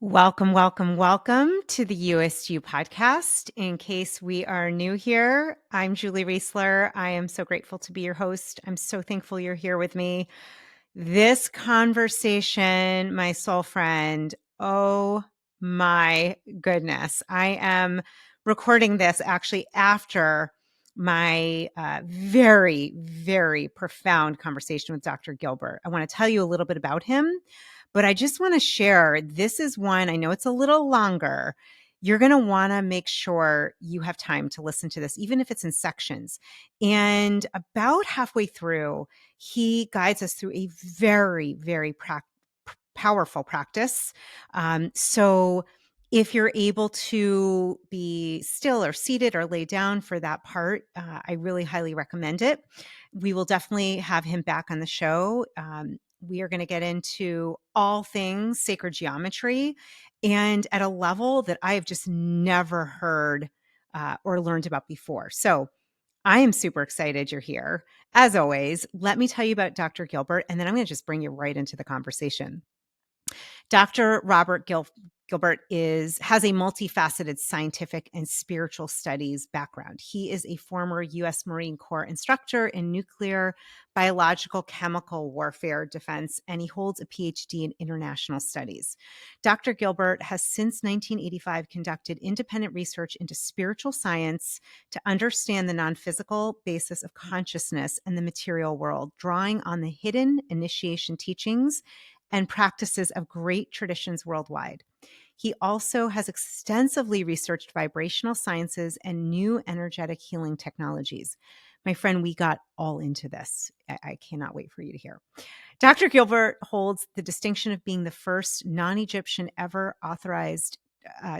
Welcome, welcome, welcome to the USU podcast. In case we are new here, I'm Julie Reisler. I am so grateful to be your host. I'm so thankful you're here with me. This conversation, my soul friend, oh my goodness. I am recording this actually after my very, very profound conversation with Dr. Gilbert. I want to tell you a little bit about him. But I just want to share, this is one, I know it's a little longer. You're going to want to make sure you have time to listen to this, even if it's in sections. And about halfway through, he guides us through a very, very powerful practice. So if you're able to be still or seated or lay down for that part, I really highly recommend it. We will definitely have him back on the show. We are going to get into all things sacred geometry and at a level that I have just never heard or learned about before. So I am super excited you're here. As always, let me tell you about Dr. Gilbert, and then I'm going to just bring you right into the conversation. Dr. Robert Gilbert has a multifaceted scientific and spiritual studies background. He is a former U.S. Marine Corps instructor in nuclear, biological, chemical warfare defense, and he holds a Ph.D. in international studies. Dr. Gilbert has since 1985 conducted independent research into spiritual science to understand the non-physical basis of consciousness and the material world, drawing on the hidden initiation teachings and practices of great traditions worldwide. He also has extensively researched vibrational sciences and new energetic healing technologies. My friend, we got all into this. I cannot wait for you to hear. Dr. Gilbert holds the distinction of being the first non-Egyptian ever authorized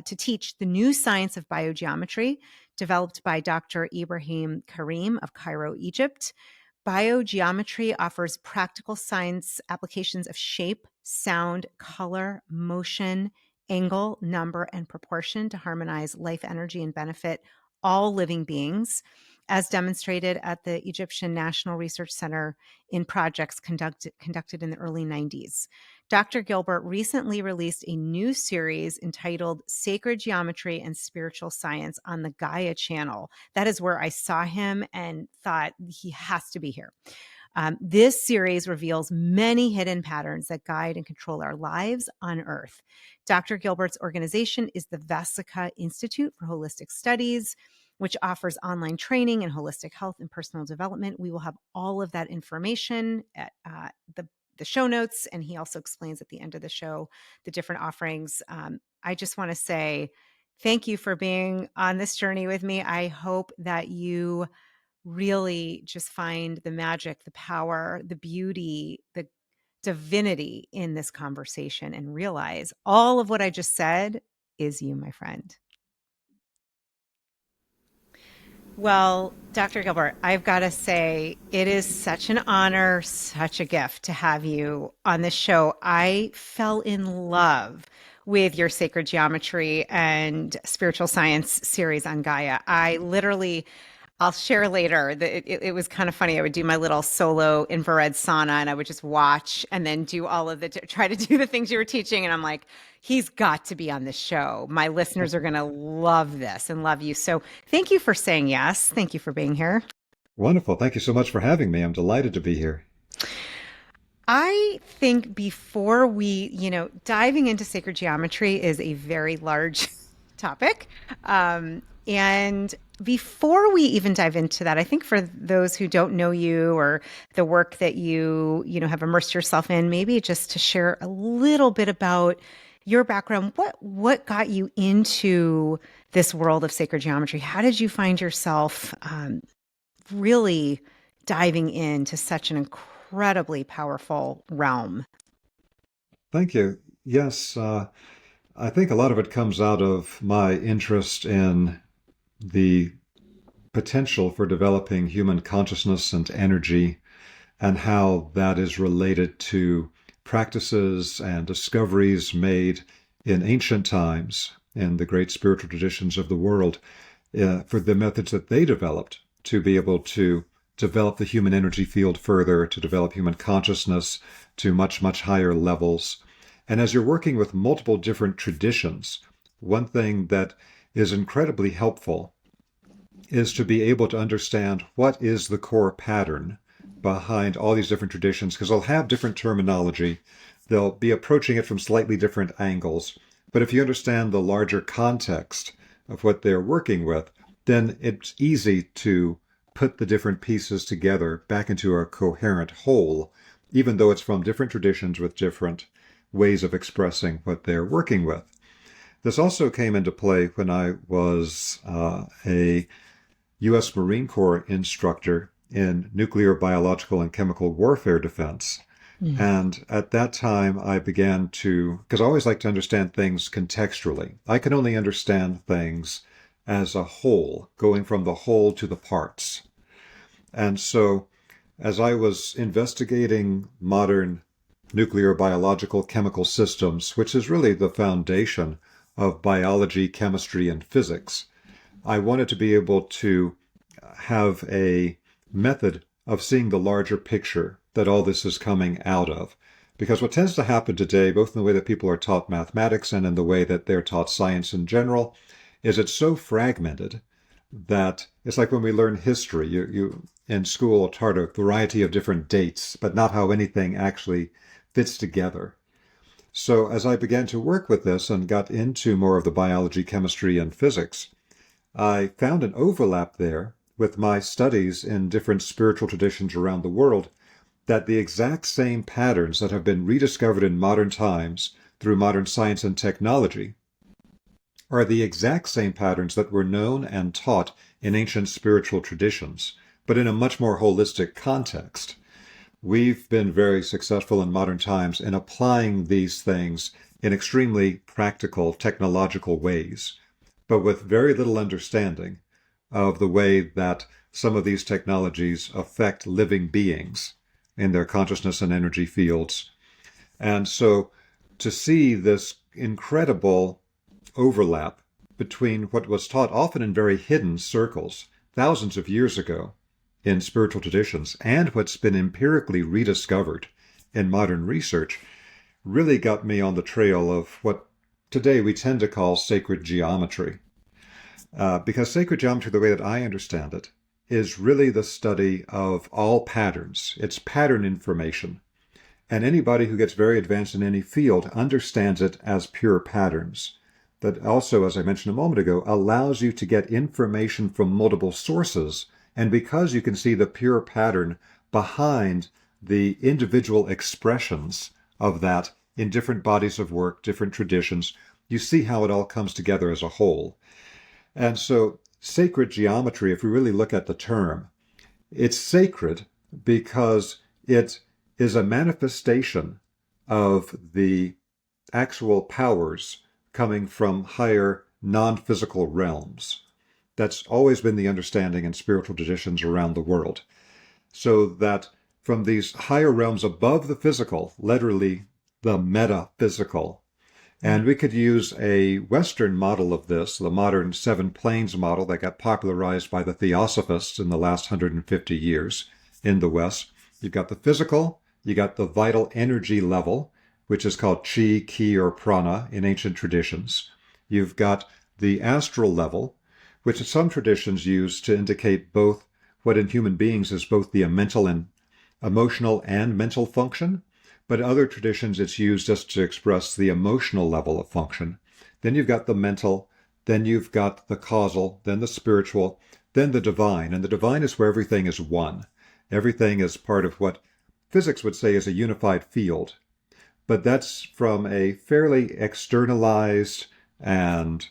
to teach the new science of biogeometry, developed by Dr. Ibrahim Karim of Cairo, Egypt. Biogeometry offers practical science applications of shape, sound, color, motion, angle, number, and proportion to harmonize life energy and benefit all living beings, as demonstrated at the Egyptian National Research Center in projects conducted in the early 90s. Dr. Gilbert recently released a new series entitled Sacred Geometry and Spiritual Science on the Gaia channel. That is where I saw him and thought he has to be here. This series reveals many hidden patterns that guide and control our lives on Earth. Dr. Gilbert's organization is the Vesica Institute for Holistic Studies, which offers online training in holistic health and personal development. We will have all of that information at the show notes, and he also explains at the end of the show the different offerings. I just want to say thank you for being on this journey with me. I hope that you really just find the magic, the power, the beauty, the divinity in this conversation and realize all of what I just said is you, my friend. Well, Dr. Gilbert, I've got to say, it is such an honor, such a gift to have you on this show. I fell in love with your sacred geometry and spiritual science series on Gaia. I'll share later that it was kind of funny. I would do my little solo infrared sauna and I would just watch and then do all of try to do the things you were teaching. And I'm like, he's got to be on the show. My listeners are going to love this and love you. So thank you for saying yes. Thank you for being here. Wonderful. Thank you so much for having me. I'm delighted to be here. I think before diving into sacred geometry is a very large topic. And before we even dive into that, I think for those who don't know you or the work that you have immersed yourself in, maybe just to share a little bit about your background. What got you into this world of sacred geometry? How did you find yourself really diving into such an incredibly powerful realm? Thank you. Yes, I think a lot of it comes out of my interest in the potential for developing human consciousness and energy and how that is related to practices and discoveries made in ancient times in the great spiritual traditions of the world for the methods that they developed to be able to develop the human energy field further, to develop human consciousness to much, much higher levels. And as you're working with multiple different traditions, one thing that is incredibly helpful is to be able to understand what is the core pattern behind all these different traditions, because they'll have different terminology. They'll be approaching it from slightly different angles. But if you understand the larger context of what they're working with, then it's easy to put the different pieces together back into a coherent whole, even though it's from different traditions with different ways of expressing what they're working with. This also came into play when I was a U.S. Marine Corps instructor in nuclear, biological, and chemical warfare defense. And at that time, I began to, because I always like to understand things contextually. I can only understand things as a whole, going from the whole to the parts. And so, as I was investigating modern nuclear, biological, chemical systems, which is really the foundation of biology, chemistry, and physics, I wanted to be able to have a method of seeing the larger picture that all this is coming out of. Because what tends to happen today, both in the way that people are taught mathematics and in the way that they're taught science in general, is it's so fragmented that it's like when we learn history. You in school are taught a variety of different dates, but not how anything actually fits together. So as I began to work with this and got into more of the biology, chemistry, and physics, I found an overlap there with my studies in different spiritual traditions around the world, that the exact same patterns that have been rediscovered in modern times through modern science and technology are the exact same patterns that were known and taught in ancient spiritual traditions, but in a much more holistic context. We've been very successful in modern times in applying these things in extremely practical, technological ways, but with very little understanding of the way that some of these technologies affect living beings in their consciousness and energy fields. And so to see this incredible overlap between what was taught often in very hidden circles thousands of years ago in spiritual traditions and what's been empirically rediscovered in modern research really got me on the trail of what today we tend to call sacred geometry. Because sacred geometry, the way that I understand it, is really the study of all patterns. It's pattern information. And anybody who gets very advanced in any field understands it as pure patterns. That also, as I mentioned a moment ago, allows you to get information from multiple sources. And because you can see the pure pattern behind the individual expressions of that in different bodies of work, different traditions, you see how it all comes together as a whole. And so sacred geometry, if we really look at the term, it's sacred because it is a manifestation of the actual powers coming from higher non-physical realms. That's always been the understanding in spiritual traditions around the world. So that from these higher realms above the physical, literally the metaphysical, and we could use a Western model of this, the modern seven planes model that got popularized by the Theosophists in the last 150 years in the West. You've got the physical, you got the vital energy level, which is called chi, ki, or prana in ancient traditions. You've got the astral level, which some traditions use to indicate both what in human beings is both the mental and emotional and mental function. But in other traditions, it's used just to express the emotional level of function. Then you've got the mental, then you've got the causal, then the spiritual, then the divine. And the divine is where everything is one. Everything is part of what physics would say is a unified field. But that's from a fairly externalized and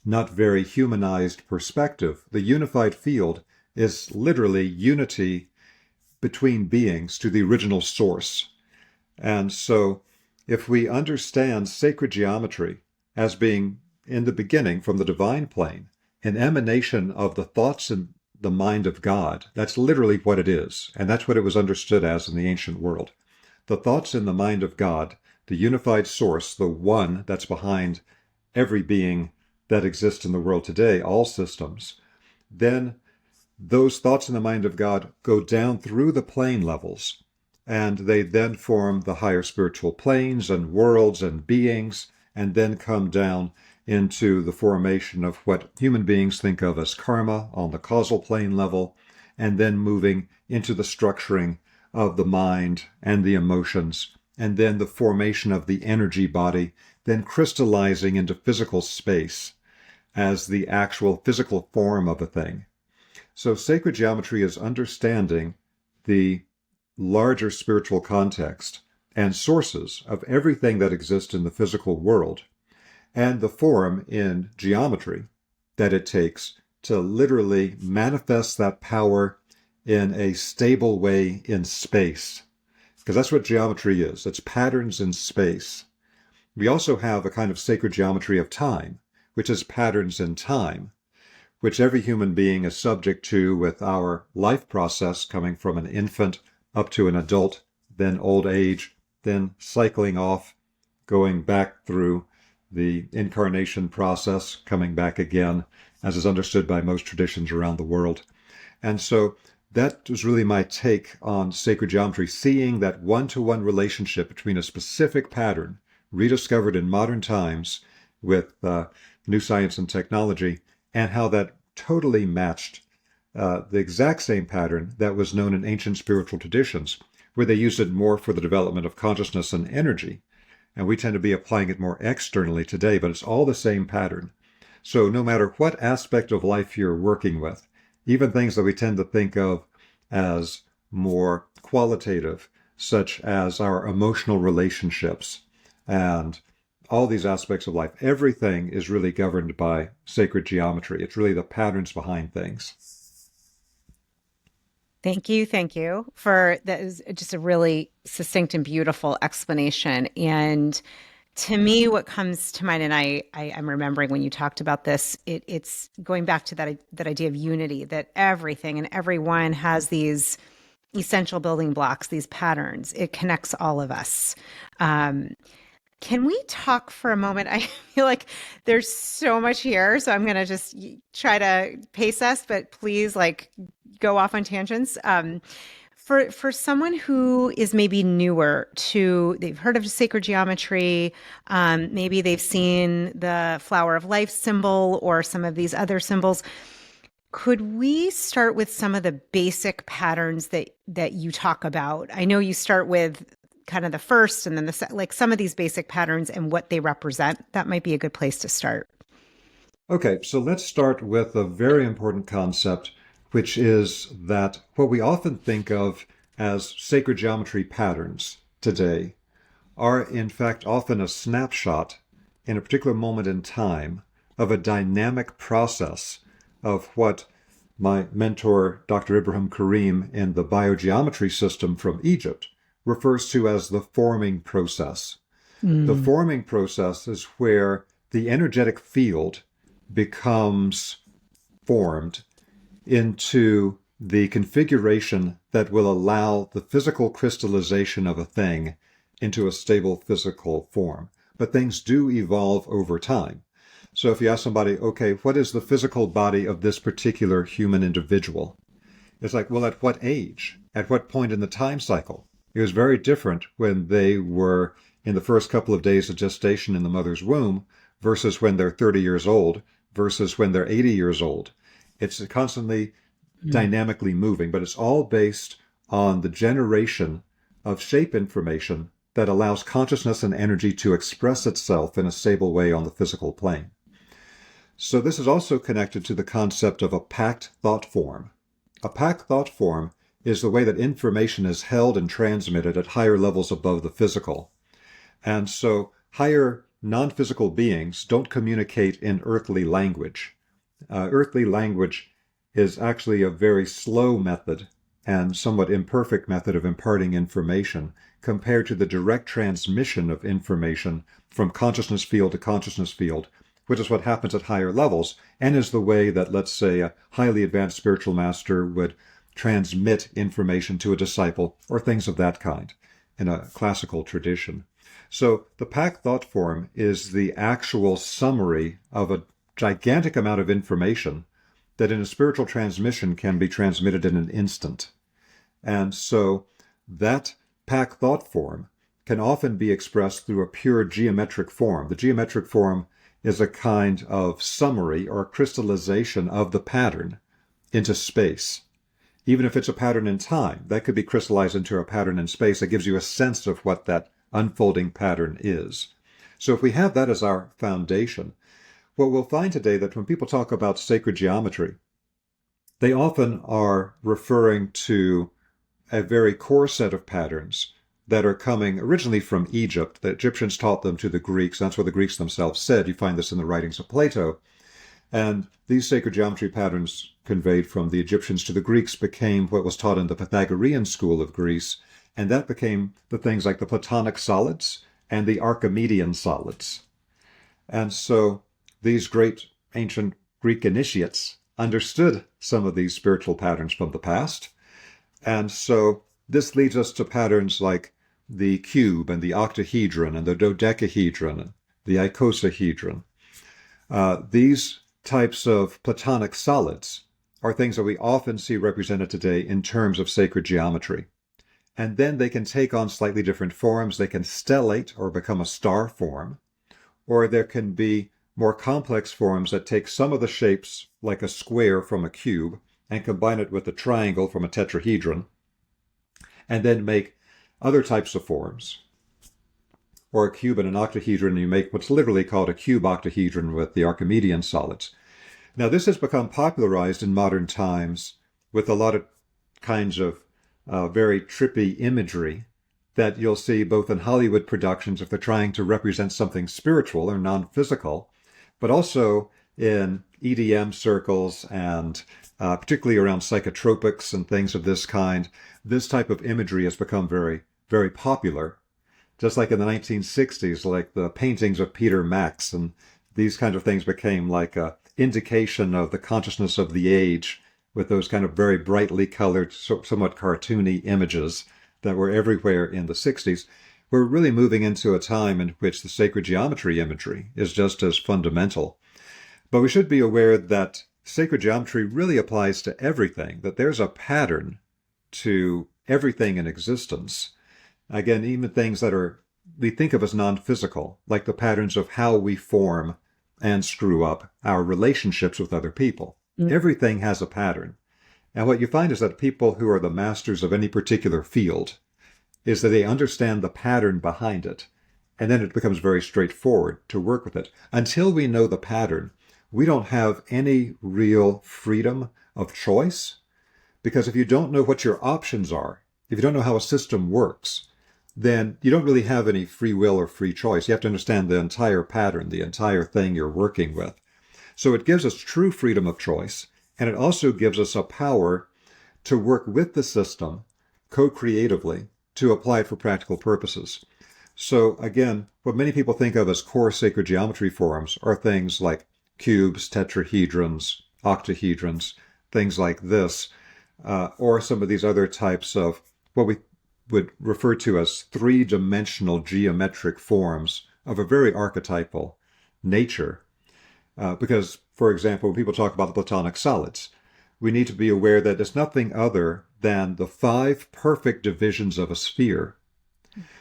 not very humanized perspective. The unified field is literally unity between beings to the original source. And so if we understand sacred geometry as being, in the beginning, from the divine plane, an emanation of the thoughts and the mind of God, that's literally what it is. And that's what it was understood as in the ancient world. The thoughts in the mind of God, the unified source, the one that's behind every being that exists in the world today, all systems, then those thoughts in the mind of God go down through the plane levels and they then form the higher spiritual planes and worlds and beings, and then come down into the formation of what human beings think of as karma on the causal plane level, and then moving into the structuring of the mind and the emotions, and then the formation of the energy body, then crystallizing into physical space as the actual physical form of a thing. So sacred geometry is understanding the larger spiritual context and sources of everything that exists in the physical world, and the form in geometry that it takes to literally manifest that power in a stable way in space. Because that's what geometry is. It's patterns in space. We also have a kind of sacred geometry of time, which is patterns in time, which every human being is subject to with our life process coming from an infant up to an adult, then old age, then cycling off, going back through the incarnation process, coming back again, as is understood by most traditions around the world. And so that was really my take on sacred geometry, seeing that one-to-one relationship between a specific pattern rediscovered in modern times with new science and technology, and how that totally matched the exact same pattern that was known in ancient spiritual traditions, where they used it more for the development of consciousness and energy. And we tend to be applying it more externally today, but it's all the same pattern. So no matter what aspect of life you're working with, even things that we tend to think of as more qualitative, such as our emotional relationships and all these aspects of life, everything is really governed by sacred geometry. It's really the patterns behind things. Thank you for that is just a really succinct and beautiful explanation. And to me, what comes to mind, and I'm remembering when you talked about this, it's going back to that idea of unity, that everything and everyone has these essential building blocks, these patterns. It connects all of us. Can we talk for a moment? I feel like there's so much here, so I'm going to just try to pace us, but please, like, go off on tangents. For someone who is maybe newer to, they've heard of sacred geometry, maybe they've seen the flower of life symbol or some of these other symbols. Could we start with some of the basic patterns that you talk about? I know you start with kind of the first and then like some of these basic patterns and what they represent. That might be a good place to start. Okay, so let's start with a very important concept, which is that what we often think of as sacred geometry patterns today are in fact often a snapshot in a particular moment in time of a dynamic process of what my mentor, Dr. Ibrahim Karim, in the biogeometry system from Egypt refers to as the forming process. The forming process is where the energetic field becomes formed into the configuration that will allow the physical crystallization of a thing into a stable physical form. But things do evolve over time. So if you ask somebody, okay, what is the physical body of this particular human individual? It's like, well, at what age? At what point in the time cycle? It was very different when they were in the first couple of days of gestation in the mother's womb versus when they're 30 years old versus when they're 80 years old. It's constantly dynamically moving, but it's all based on the generation of shape information that allows consciousness and energy to express itself in a stable way on the physical plane. So this is also connected to the concept of a packed thought form. A packed thought form is the way that information is held and transmitted at higher levels above the physical. And so higher non-physical beings don't communicate in earthly language. Earthly language is actually a very slow method and somewhat imperfect method of imparting information compared to the direct transmission of information from consciousness field to consciousness field, which is what happens at higher levels and is the way that, let's say, a highly advanced spiritual master would transmit information to a disciple or things of that kind in a classical tradition. So the packed thought form is the actual summary of a gigantic amount of information that in a spiritual transmission can be transmitted in an instant. And so that pack thought form can often be expressed through a pure geometric form. The geometric form is a kind of summary or crystallization of the pattern into space. Even if it's a pattern in time, that could be crystallized into a pattern in space that gives you a sense of what that unfolding pattern is. So if we have that as our foundation, what we'll find today that when people talk about sacred geometry, they often are referring to a very core set of patterns that are coming originally from Egypt. The Egyptians taught them to the Greeks. That's what the Greeks themselves said. You find this in the writings of Plato. And these sacred geometry patterns conveyed from the Egyptians to the Greeks became what was taught in the Pythagorean school of Greece. And that became the things like the Platonic solids and the Archimedean solids. And so these great ancient Greek initiates understood some of these spiritual patterns from the past. And so this leads us to patterns like the cube and the octahedron and the dodecahedron and the icosahedron. These types of Platonic solids are things that we often see represented today in terms of sacred geometry. And then they can take on slightly different forms. They can stellate or become a star form, or there can be more complex forms that take some of the shapes like a square from a cube and combine it with a triangle from a tetrahedron, and then make other types of forms. Or a cube and an octahedron, you make what's literally called a cube octahedron with the Archimedean solids. Now, this has become popularized in modern times with a lot of kinds of very trippy imagery that you'll see both in Hollywood productions if they're trying to represent something spiritual or non-physical, but also in EDM circles and particularly around psychotropics and things of this kind. This type of imagery has become very, very popular. Just like in the 1960s, like the paintings of Peter Max and these kinds of things became like a indication of the consciousness of the age with those kind of very brightly colored, somewhat cartoony images that were everywhere in the 60s. We're really moving into a time in which the sacred geometry imagery is just as fundamental. But we should be aware that sacred geometry really applies to everything, that there's a pattern to everything in existence. Again, even things that we think of as non-physical, like the patterns of how we form and screw up our relationships with other people. Everything has a pattern. And what you find is that people who are the masters of any particular field is that they understand the pattern behind it. And then it becomes very straightforward to work with it. Until we know the pattern, we don't have any real freedom of choice. Because if you don't know what your options are, if you don't know how a system works, then you don't really have any free will or free choice. You have to understand the entire pattern, the entire thing you're working with. So it gives us true freedom of choice, and it also gives us a power to work with the system co-creatively to apply it for practical purposes. So again, what many people think of as core sacred geometry forms are things like cubes, tetrahedrons, octahedrons, things like this, or some of these other types of what we would refer to as three-dimensional geometric forms of a very archetypal nature. Because, for example, when people talk about the Platonic solids, we need to be aware that it's nothing other than the 5 perfect divisions of a sphere.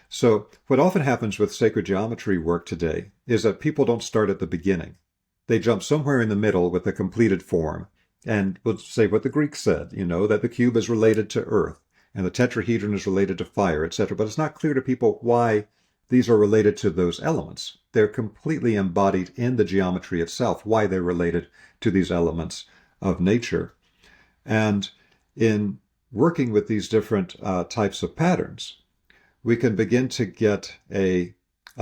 So what often happens with sacred geometry work today is that people don't start at the beginning. They jump somewhere in the middle with a completed form, and we'll say what the Greeks said, that the cube is related to earth, and the tetrahedron is related to fire, etc. But it's not clear to people why these are related to those elements. They're completely embodied in the geometry itself, why they're related to these elements of nature. And in working with these different types of patterns, we can begin to get a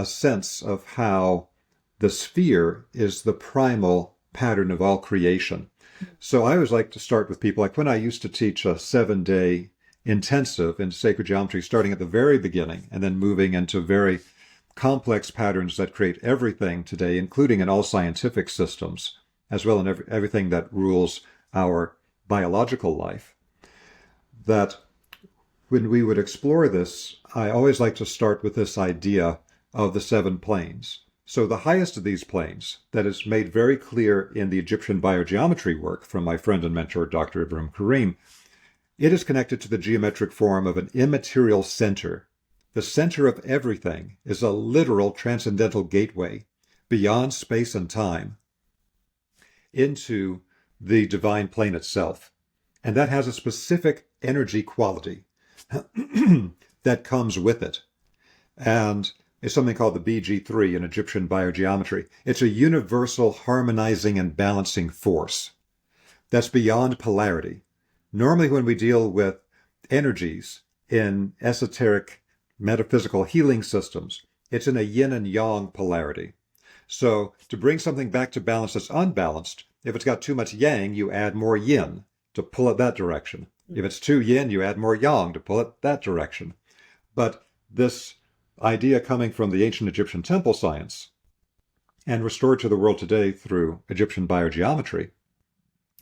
sense of how the sphere is the primal pattern of all creation. So I always like to start with people, like when I used to teach a 7-day intensive in sacred geometry, starting at the very beginning and then moving into very complex patterns that create everything today, including in all scientific systems, as well as everything that rules our biological life. That when we would explore this, I always like to start with this idea of the 7 planes. So the highest of these planes, that is made very clear in the Egyptian biogeometry work from my friend and mentor, Dr. Ibrahim Karim, it is connected to the geometric form of an immaterial center The center of everything is a literal transcendental gateway beyond space and time into the divine plane itself. And that has a specific energy quality that comes with it. And it's something called the BG3 in Egyptian biogeometry. It's a universal harmonizing and balancing force that's beyond polarity. Normally, when we deal with energies in esoteric metaphysical healing systems, it's in a yin and yang polarity. So to bring something back to balance that's unbalanced, if it's got too much yang, you add more yin to pull it that direction. If it's too yin, you add more yang to pull it that direction. But this idea coming from the ancient Egyptian temple science and restored to the world today through Egyptian biogeometry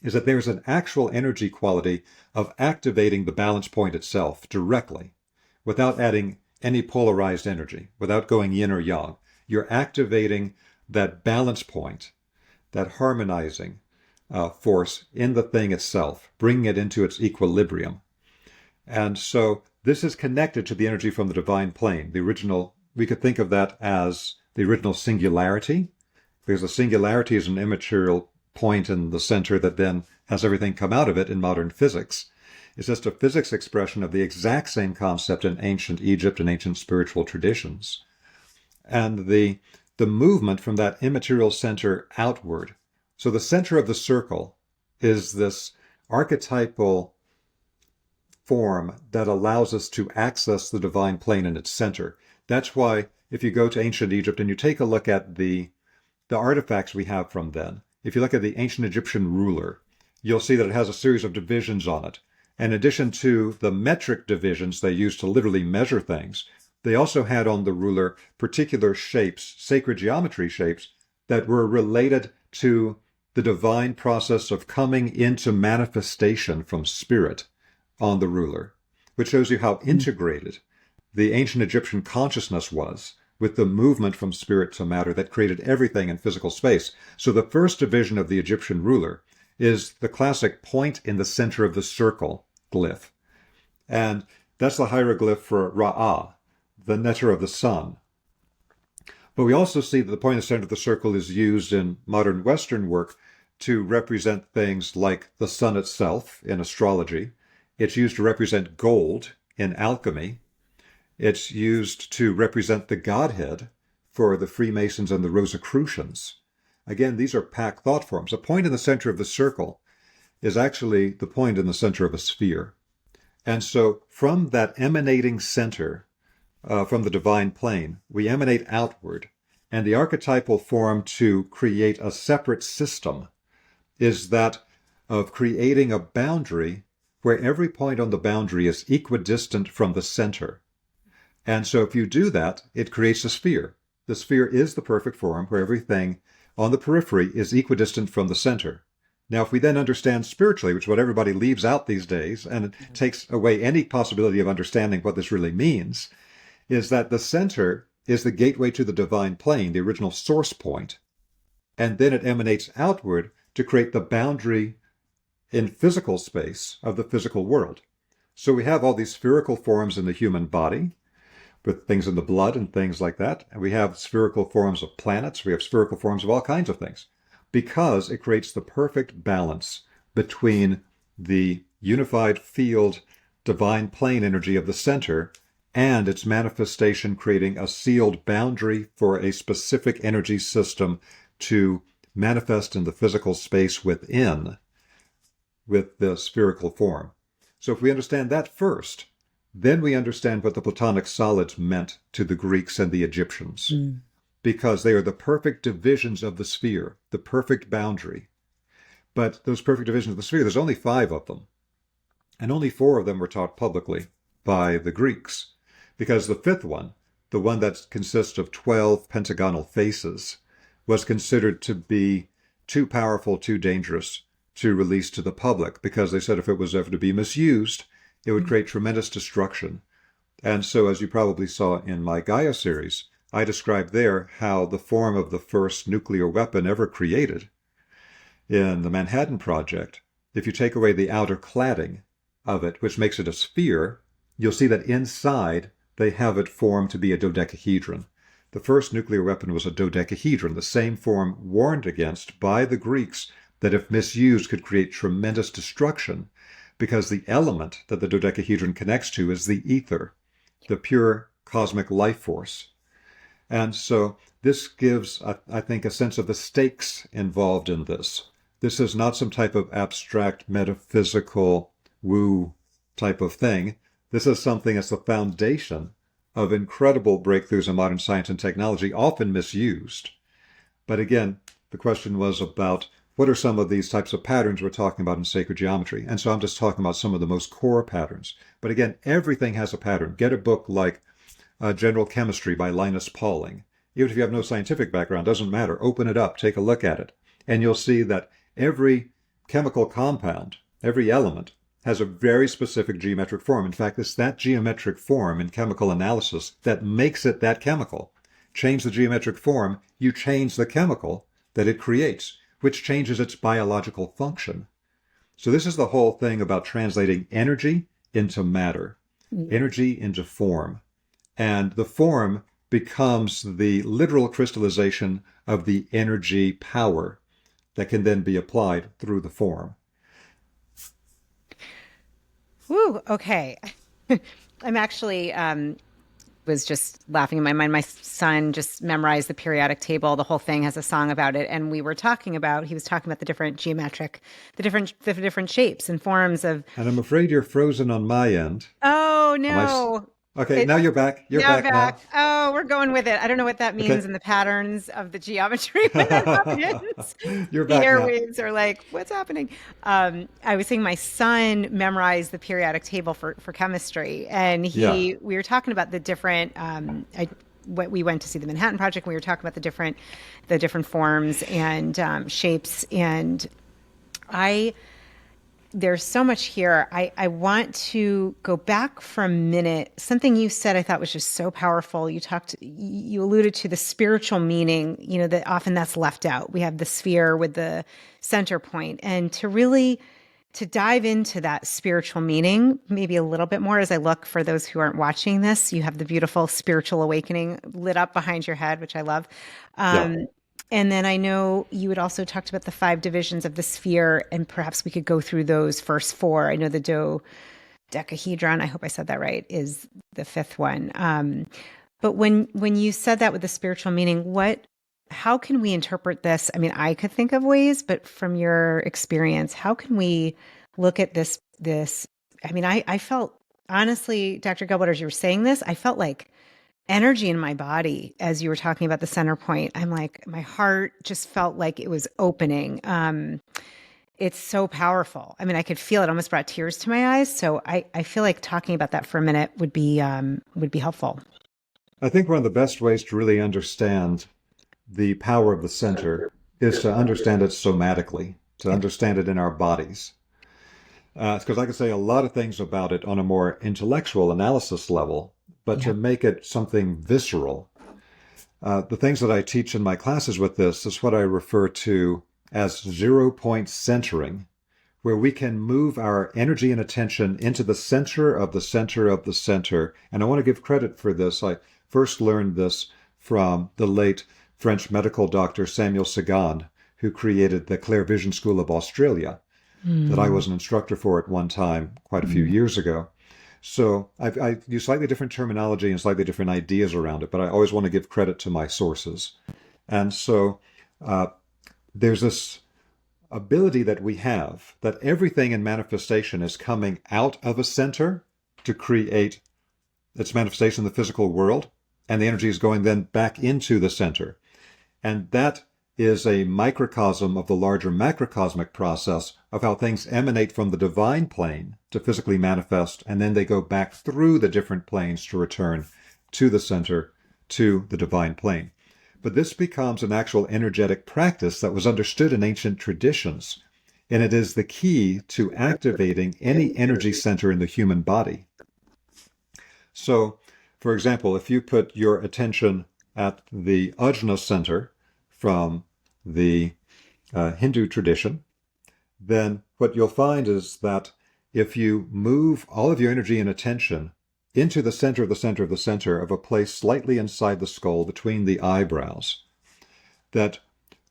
is that there's an actual energy quality of activating the balance point itself directly without adding any polarized energy, without going yin or yang. You're activating that balance point, that harmonizing force in the thing itself, bringing it into its equilibrium. And so this is connected to the energy from the divine plane. The original, we could think of that as the original singularity, because the singularity is an immaterial point in the center that then has everything come out of it in modern physics. It's just a physics expression of the exact same concept in ancient Egypt and ancient spiritual traditions. And the movement from that immaterial center outward. So the center of the circle is this archetypal form that allows us to access the divine plane in its center. That's why if you go to ancient Egypt and you take a look at the artifacts we have from then, if you look at the ancient Egyptian ruler, you'll see that it has a series of divisions on it. In addition to the metric divisions they used to literally measure things, they also had on the ruler particular shapes, sacred geometry shapes, that were related to the divine process of coming into manifestation from spirit on the ruler, which shows you how integrated the ancient Egyptian consciousness was with the movement from spirit to matter that created everything in physical space. So the first division of the Egyptian ruler is the classic point in the center of the circle glyph. And that's the hieroglyph for Ra'ah, the netter of the sun. But we also see that the point in the center of the circle is used in modern Western work to represent things like the sun itself in astrology. It's used to represent gold in alchemy. It's used to represent the Godhead for the Freemasons and the Rosicrucians. Again, these are packed thought forms. A point in the center of the circle is actually the point in the center of a sphere. And so from that emanating center, from the divine plane, we emanate outward. And the archetypal form to create a separate system is that of creating a boundary where every point on the boundary is equidistant from the center. And so if you do that, it creates a sphere. The sphere is the perfect form where everything on the periphery is equidistant from the center. Now, if we then understand spiritually, which is what everybody leaves out these days, and it takes away any possibility of understanding what this really means, is that the center is the gateway to the divine plane, the original source point. And then it emanates outward to create the boundary in physical space of the physical world. So we have all these spherical forms in the human body, with things in the blood and things like that. And we have spherical forms of planets. We have spherical forms of all kinds of things, because it creates the perfect balance between the unified field, divine plane energy of the center and its manifestation, creating a sealed boundary for a specific energy system to manifest in the physical space within with the spherical form. So if we understand that first, then we understand what the Platonic solids meant to the Greeks and the Egyptians, because they are the perfect divisions of the sphere, the perfect boundary. But those perfect divisions of the sphere, there's only 5 of them, and only 4 of them were taught publicly by the Greeks, because the 5th one, the one that consists of 12 pentagonal faces, was considered to be too powerful, too dangerous to release to the public, because they said if it was ever to be misused, it would create tremendous destruction. And so, as you probably saw in my Gaia series, I described there how the form of the first nuclear weapon ever created in the Manhattan Project, if you take away the outer cladding of it, which makes it a sphere, you'll see that inside they have it formed to be a dodecahedron. The first nuclear weapon was a dodecahedron, the same form warned against by the Greeks that if misused could create tremendous destruction, because the element that the dodecahedron connects to is the ether, the pure cosmic life force. And so this gives, I think, a sense of the stakes involved in this. This is not some type of abstract metaphysical woo type of thing. This is something that's the foundation of incredible breakthroughs in modern science and technology, often misused. But again, the question was about what are some of these types of patterns we're talking about in sacred geometry. And so I'm just talking about some of the most core patterns. But again, everything has a pattern. Get a book like General Chemistry by Linus Pauling. Even if you have no scientific background, doesn't matter. Open it up, take a look at it. And you'll see that every chemical compound, every element, has a very specific geometric form. In fact, it's that geometric form in chemical analysis that makes it that chemical. Change the geometric form, you change the chemical that it creates, which changes its biological function. So this is the whole thing about translating energy into matter, energy into form. And the form becomes the literal crystallization of the energy power that can then be applied through the form. Woo, okay. I'm actually was just laughing in my mind. My son just memorized the periodic table. The whole thing has a song about it, and he was talking about the different geometric, the different shapes and forms of. And I'm afraid you're frozen on my end. Oh Am I? no! Okay, now you're back. You're Now back now. back. Oh, we're going with it. I don't know what that means Okay, in the patterns of the geometry when that happens. you're The back now. airwaves are like, what's happening? I was saying my son memorized the periodic table for chemistry, and Yeah. we were talking about the different. We went to see the Manhattan Project. And we were talking about the different forms and shapes, and I there's so much here. I want to go back for a minute. Something you said I thought was just so powerful. You alluded to the spiritual meaning, that often that's left out. We have the sphere with the center point, and to dive into that spiritual meaning, maybe a little bit more as I look for those who aren't watching this. You have the beautiful spiritual awakening lit up behind your head, which I love. Yeah. And then I know you had also talked about the 5 divisions of the sphere, and perhaps we could go through those first 4. I know the dodecahedron, I hope I said that right, is the 5th one. But when you said that with the spiritual meaning, how can we interpret this? I mean, I could think of ways, but from your experience, how can we look at this? I mean, I felt, honestly, Dr. Gilbert, as you were saying this, I felt like energy in my body as you were talking about the center point. I'm like, my heart just felt like it was opening. It's so powerful. I mean, I could feel it, almost brought tears to my eyes. So I feel like talking about that for a minute would be helpful. I think one of the best ways to really understand the power of the center is to understand it somatically, to understand it in our bodies. Because I could say a lot of things about it on a more intellectual analysis level, but to make it something visceral. The things that I teach in my classes with this is what I refer to as 0-point centering, where we can move our energy and attention into the center of the center of the center. And I want to give credit for this. I first learned this from the late French medical doctor Samuel Sagan, who created the Clairvision School of Australia, that I was an instructor for at one time quite a few years ago. So I use slightly different terminology and slightly different ideas around it, but I always want to give credit to my sources. And so there's this ability that we have that everything in manifestation is coming out of a center to create its manifestation in the physical world, and the energy is going then back into the center. And that is a microcosm of the larger macrocosmic process of how things emanate from the divine plane to physically manifest, and then they go back through the different planes to return to the center, to the divine plane. But this becomes an actual energetic practice that was understood in ancient traditions, and it is the key to activating any energy center in the human body. So, for example, if you put your attention at the Ajna center from the Hindu tradition, then what you'll find is that if you move all of your energy and attention into the center of the center of the center of a place slightly inside the skull between the eyebrows, that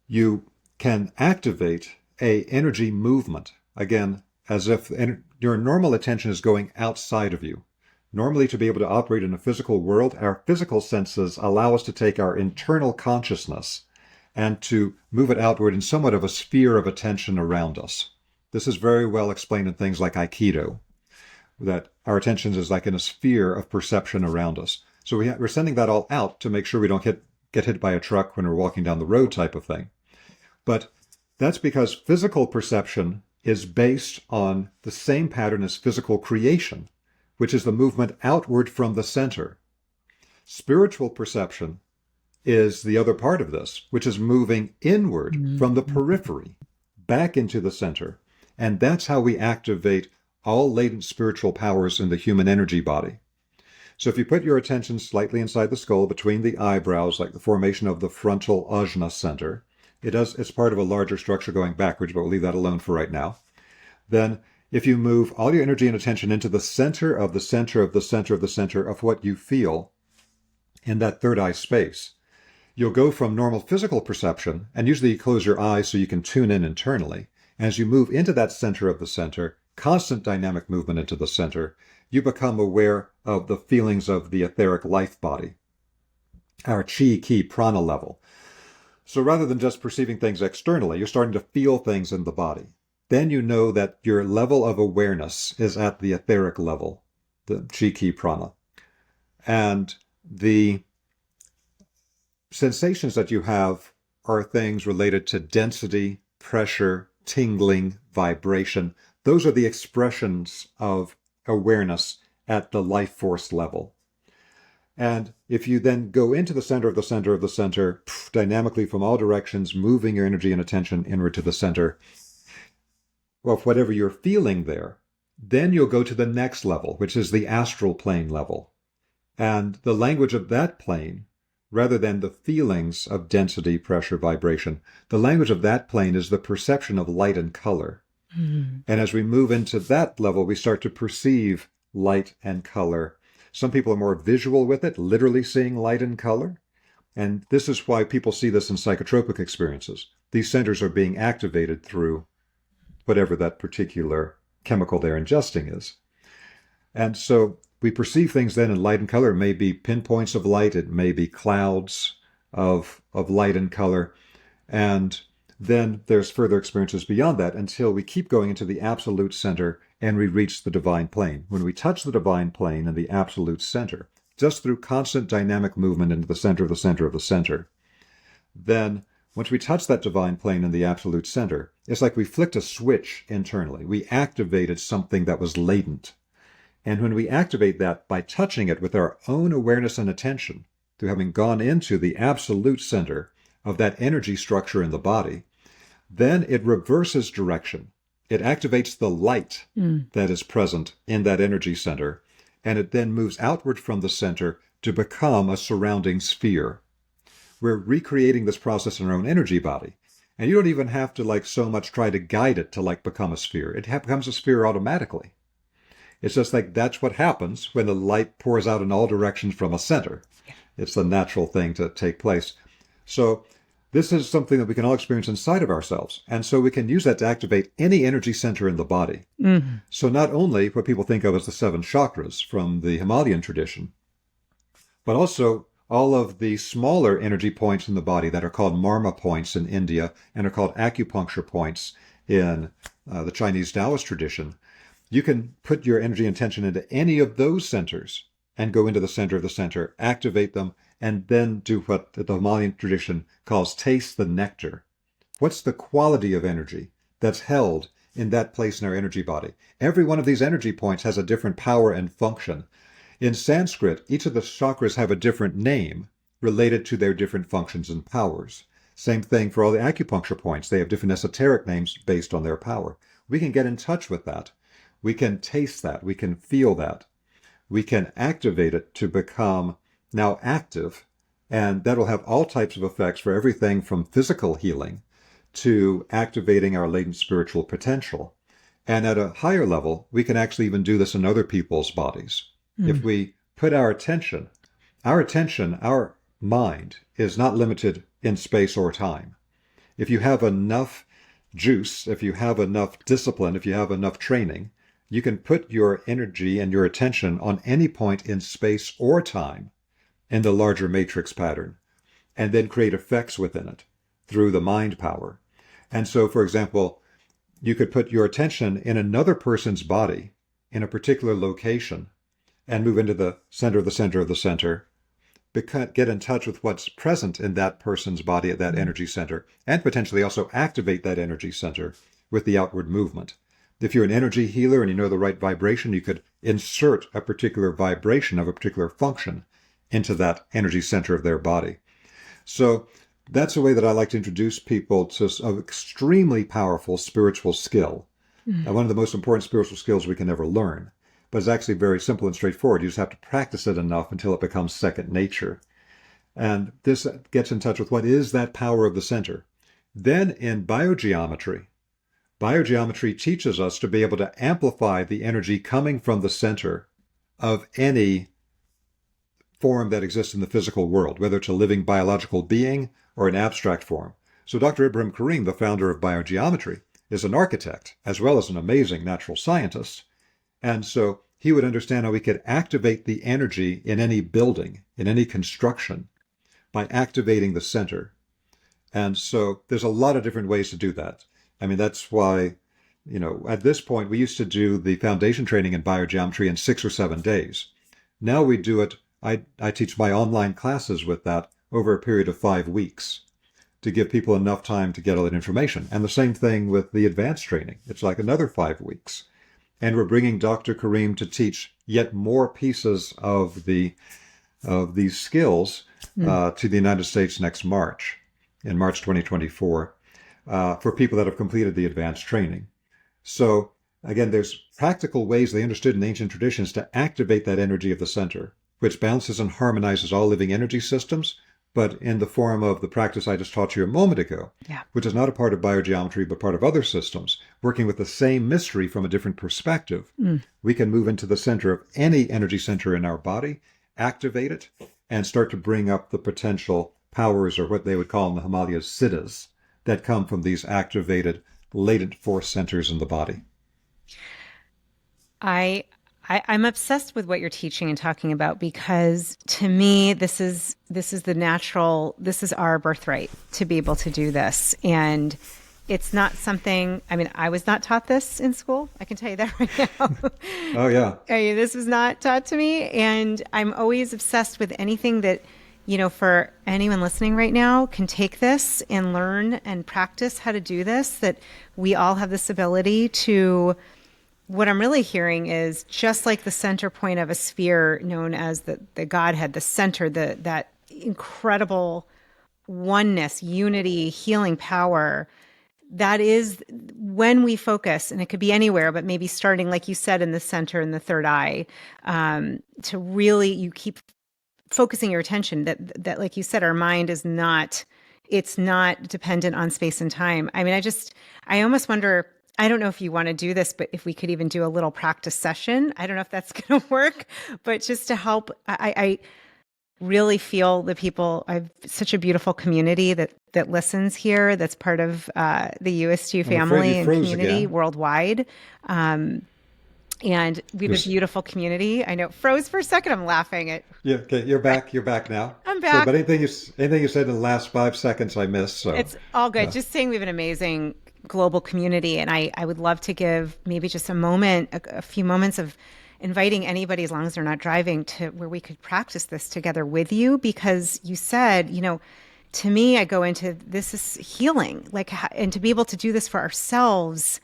you can activate a energy movement, again, as if your normal attention is going outside of you. Normally, to be able to operate in a physical world, our physical senses allow us to take our internal consciousness and to move it outward in somewhat of a sphere of attention around us. This is very well explained in things like Aikido, that our attention is like in a sphere of perception around us. So we're sending that all out to make sure we don't get hit by a truck when we're walking down the road type of thing. But that's because physical perception is based on the same pattern as physical creation, which is the movement outward from the center. Spiritual perception is the other part of this, which is moving inward from the periphery back into the center. And that's how we activate all latent spiritual powers in the human energy body. So if you put your attention slightly inside the skull between the eyebrows, like the formation of the frontal ajna center, it's part of a larger structure going backwards, but we'll leave that alone for right now. Then if you move all your energy and attention into the center of the center of the center of the center of what you feel in that third eye space, you'll go from normal physical perception, and usually you close your eyes so you can tune in internally. As you move into that center of the center, constant dynamic movement into the center, you become aware of the feelings of the etheric life body, our chi, ki, prana level. So rather than just perceiving things externally, you're starting to feel things in the body. Then you know that your level of awareness is at the etheric level, the chi, ki, prana. And the sensations that you have are things related to density, pressure, tingling, vibration. Those are the expressions of awareness at the life force level. And if you then go into the center of the center of the center, dynamically from all directions, moving your energy and attention inward to the center of whatever you're feeling there, then you'll go to the next level, which is the astral plane level. And the language of that plane, rather than the feelings of density, pressure, vibration, the language of that plane is the perception of light and color. And as we move into that level, we start to perceive light and color. Some people are more visual with it, literally seeing light and color. And this is why people see this in psychotropic experiences. These centers are being activated through whatever that particular chemical they're ingesting is. And so we perceive things then in light and color. It may be pinpoints of light. It may be clouds of light and color. And then there's further experiences beyond that until we keep going into the absolute center and we reach the divine plane. When we touch the divine plane in the absolute center, just through constant dynamic movement into the center of the center of the center, then once we touch that divine plane in the absolute center, it's like we flicked a switch internally. We activated something that was latent. And when we activate that by touching it with our own awareness and attention, through having gone into the absolute center of that energy structure in the body, then it reverses direction. It activates the light that is present in that energy center, and it then moves outward from the center to become a surrounding sphere. We're recreating this process in our own energy body. And you don't even have to so much try to guide it to become a sphere. It becomes a sphere automatically. It's just that's what happens when the light pours out in all directions from a center. It's the natural thing to take place. So this is something that we can all experience inside of ourselves. And so we can use that to activate any energy center in the body. So not only what people think of as the 7 chakras from the Himalayan tradition, but also all of the smaller energy points in the body that are called marma points in India and are called acupuncture points in the Chinese Taoist tradition. You can put your energy and attention into any of those centers and go into the center of the center, activate them, and then do what the Himalayan tradition calls taste the nectar. What's the quality of energy that's held in that place in our energy body? Every one of these energy points has a different power and function. In Sanskrit, each of the chakras have a different name related to their different functions and powers. Same thing for all the acupuncture points. They have different esoteric names based on their power. We can get in touch with that. We can taste that. We can feel that. We can activate it to become now active, and that'll have all types of effects for everything from physical healing to activating our latent spiritual potential. And at a higher level, we can actually even do this in other people's bodies. If we put our mind is not limited in space or time. If you have enough juice, if you have enough discipline, if you have enough training, you can put your energy and your attention on any point in space or time in the larger matrix pattern, and then create effects within it through the mind power. And so, for example, you could put your attention in another person's body in a particular location and move into the center of the center of the center, get in touch with what's present in that person's body at that energy center, and potentially also activate that energy center with the outward movement. If you're an energy healer and you know the right vibration, you could insert a particular vibration of a particular function into that energy center of their body. So that's a way that I like to introduce people to an extremely powerful spiritual skill. One of the most important spiritual skills we can ever learn. But it's actually very simple and straightforward. You just have to practice it enough until it becomes second nature. And this gets in touch with what is that power of the center. Then in biogeometry teaches us to be able to amplify the energy coming from the center of any form that exists in the physical world, whether it's a living biological being or an abstract form. So Dr. Ibrahim Karim, the founder of biogeometry, is an architect as well as an amazing natural scientist. And so he would understand how we could activate the energy in any building, in any construction, by activating the center. And so there's a lot of different ways to do that. I mean, that's why, at this point, we used to do the foundation training in biogeometry in 6 or 7 days. Now we do it, I teach my online classes with that over a period of 5 weeks to give people enough time to get all that information. And the same thing with the advanced training. It's like another 5 weeks. And we're bringing Dr. Karim to teach yet more pieces of these skills to the United States next March, in March 2024, for people that have completed the advanced training. So again, there's practical ways they understood in ancient traditions to activate that energy of the center, which balances and harmonizes all living energy systems, but in the form of the practice I just taught you a moment ago, which is not a part of biogeometry, but part of other systems, working with the same mystery from a different perspective. We can move into the center of any energy center in our body, activate it, and start to bring up the potential powers, or what they would call in the Himalayas, siddhas, that come from these activated latent force centers in the body. I'm obsessed with what you're teaching and talking about, because to me, this is our birthright to be able to do this. And it's not something, I was not taught this in school. I can tell you that right now. Oh, yeah. This was not taught to me. And I'm always obsessed with anything that, for anyone listening right now can take this and learn and practice how to do this, that we all have this ability to. What I'm really hearing is, just like the center point of a sphere known as the Godhead, the center, that incredible oneness, unity, healing power, that is when we focus, and it could be anywhere, but maybe starting, like you said, in the center, in the third eye, to really, you keep focusing your attention that, like you said, our mind is not, it's not dependent on space and time. I almost wonder, I don't know if you want to do this, but if we could even do a little practice session. I don't know if that's going to work, but just to help, I really feel the people, I've such a beautiful community that listens here, that's part of the UST family and community worldwide. And we have a beautiful community. I know it froze for a second. I'm laughing at. Yeah, okay, you're back. You're back now. I'm back. So, but anything you said in the last 5 seconds, I missed. So it's all good. Yeah. Just saying, we have an amazing global community, and I would love to give maybe just a few moments of inviting anybody, as long as they're not driving, to where we could practice this together with you, because you said, to me, I go into this is healing, and to be able to do this for ourselves,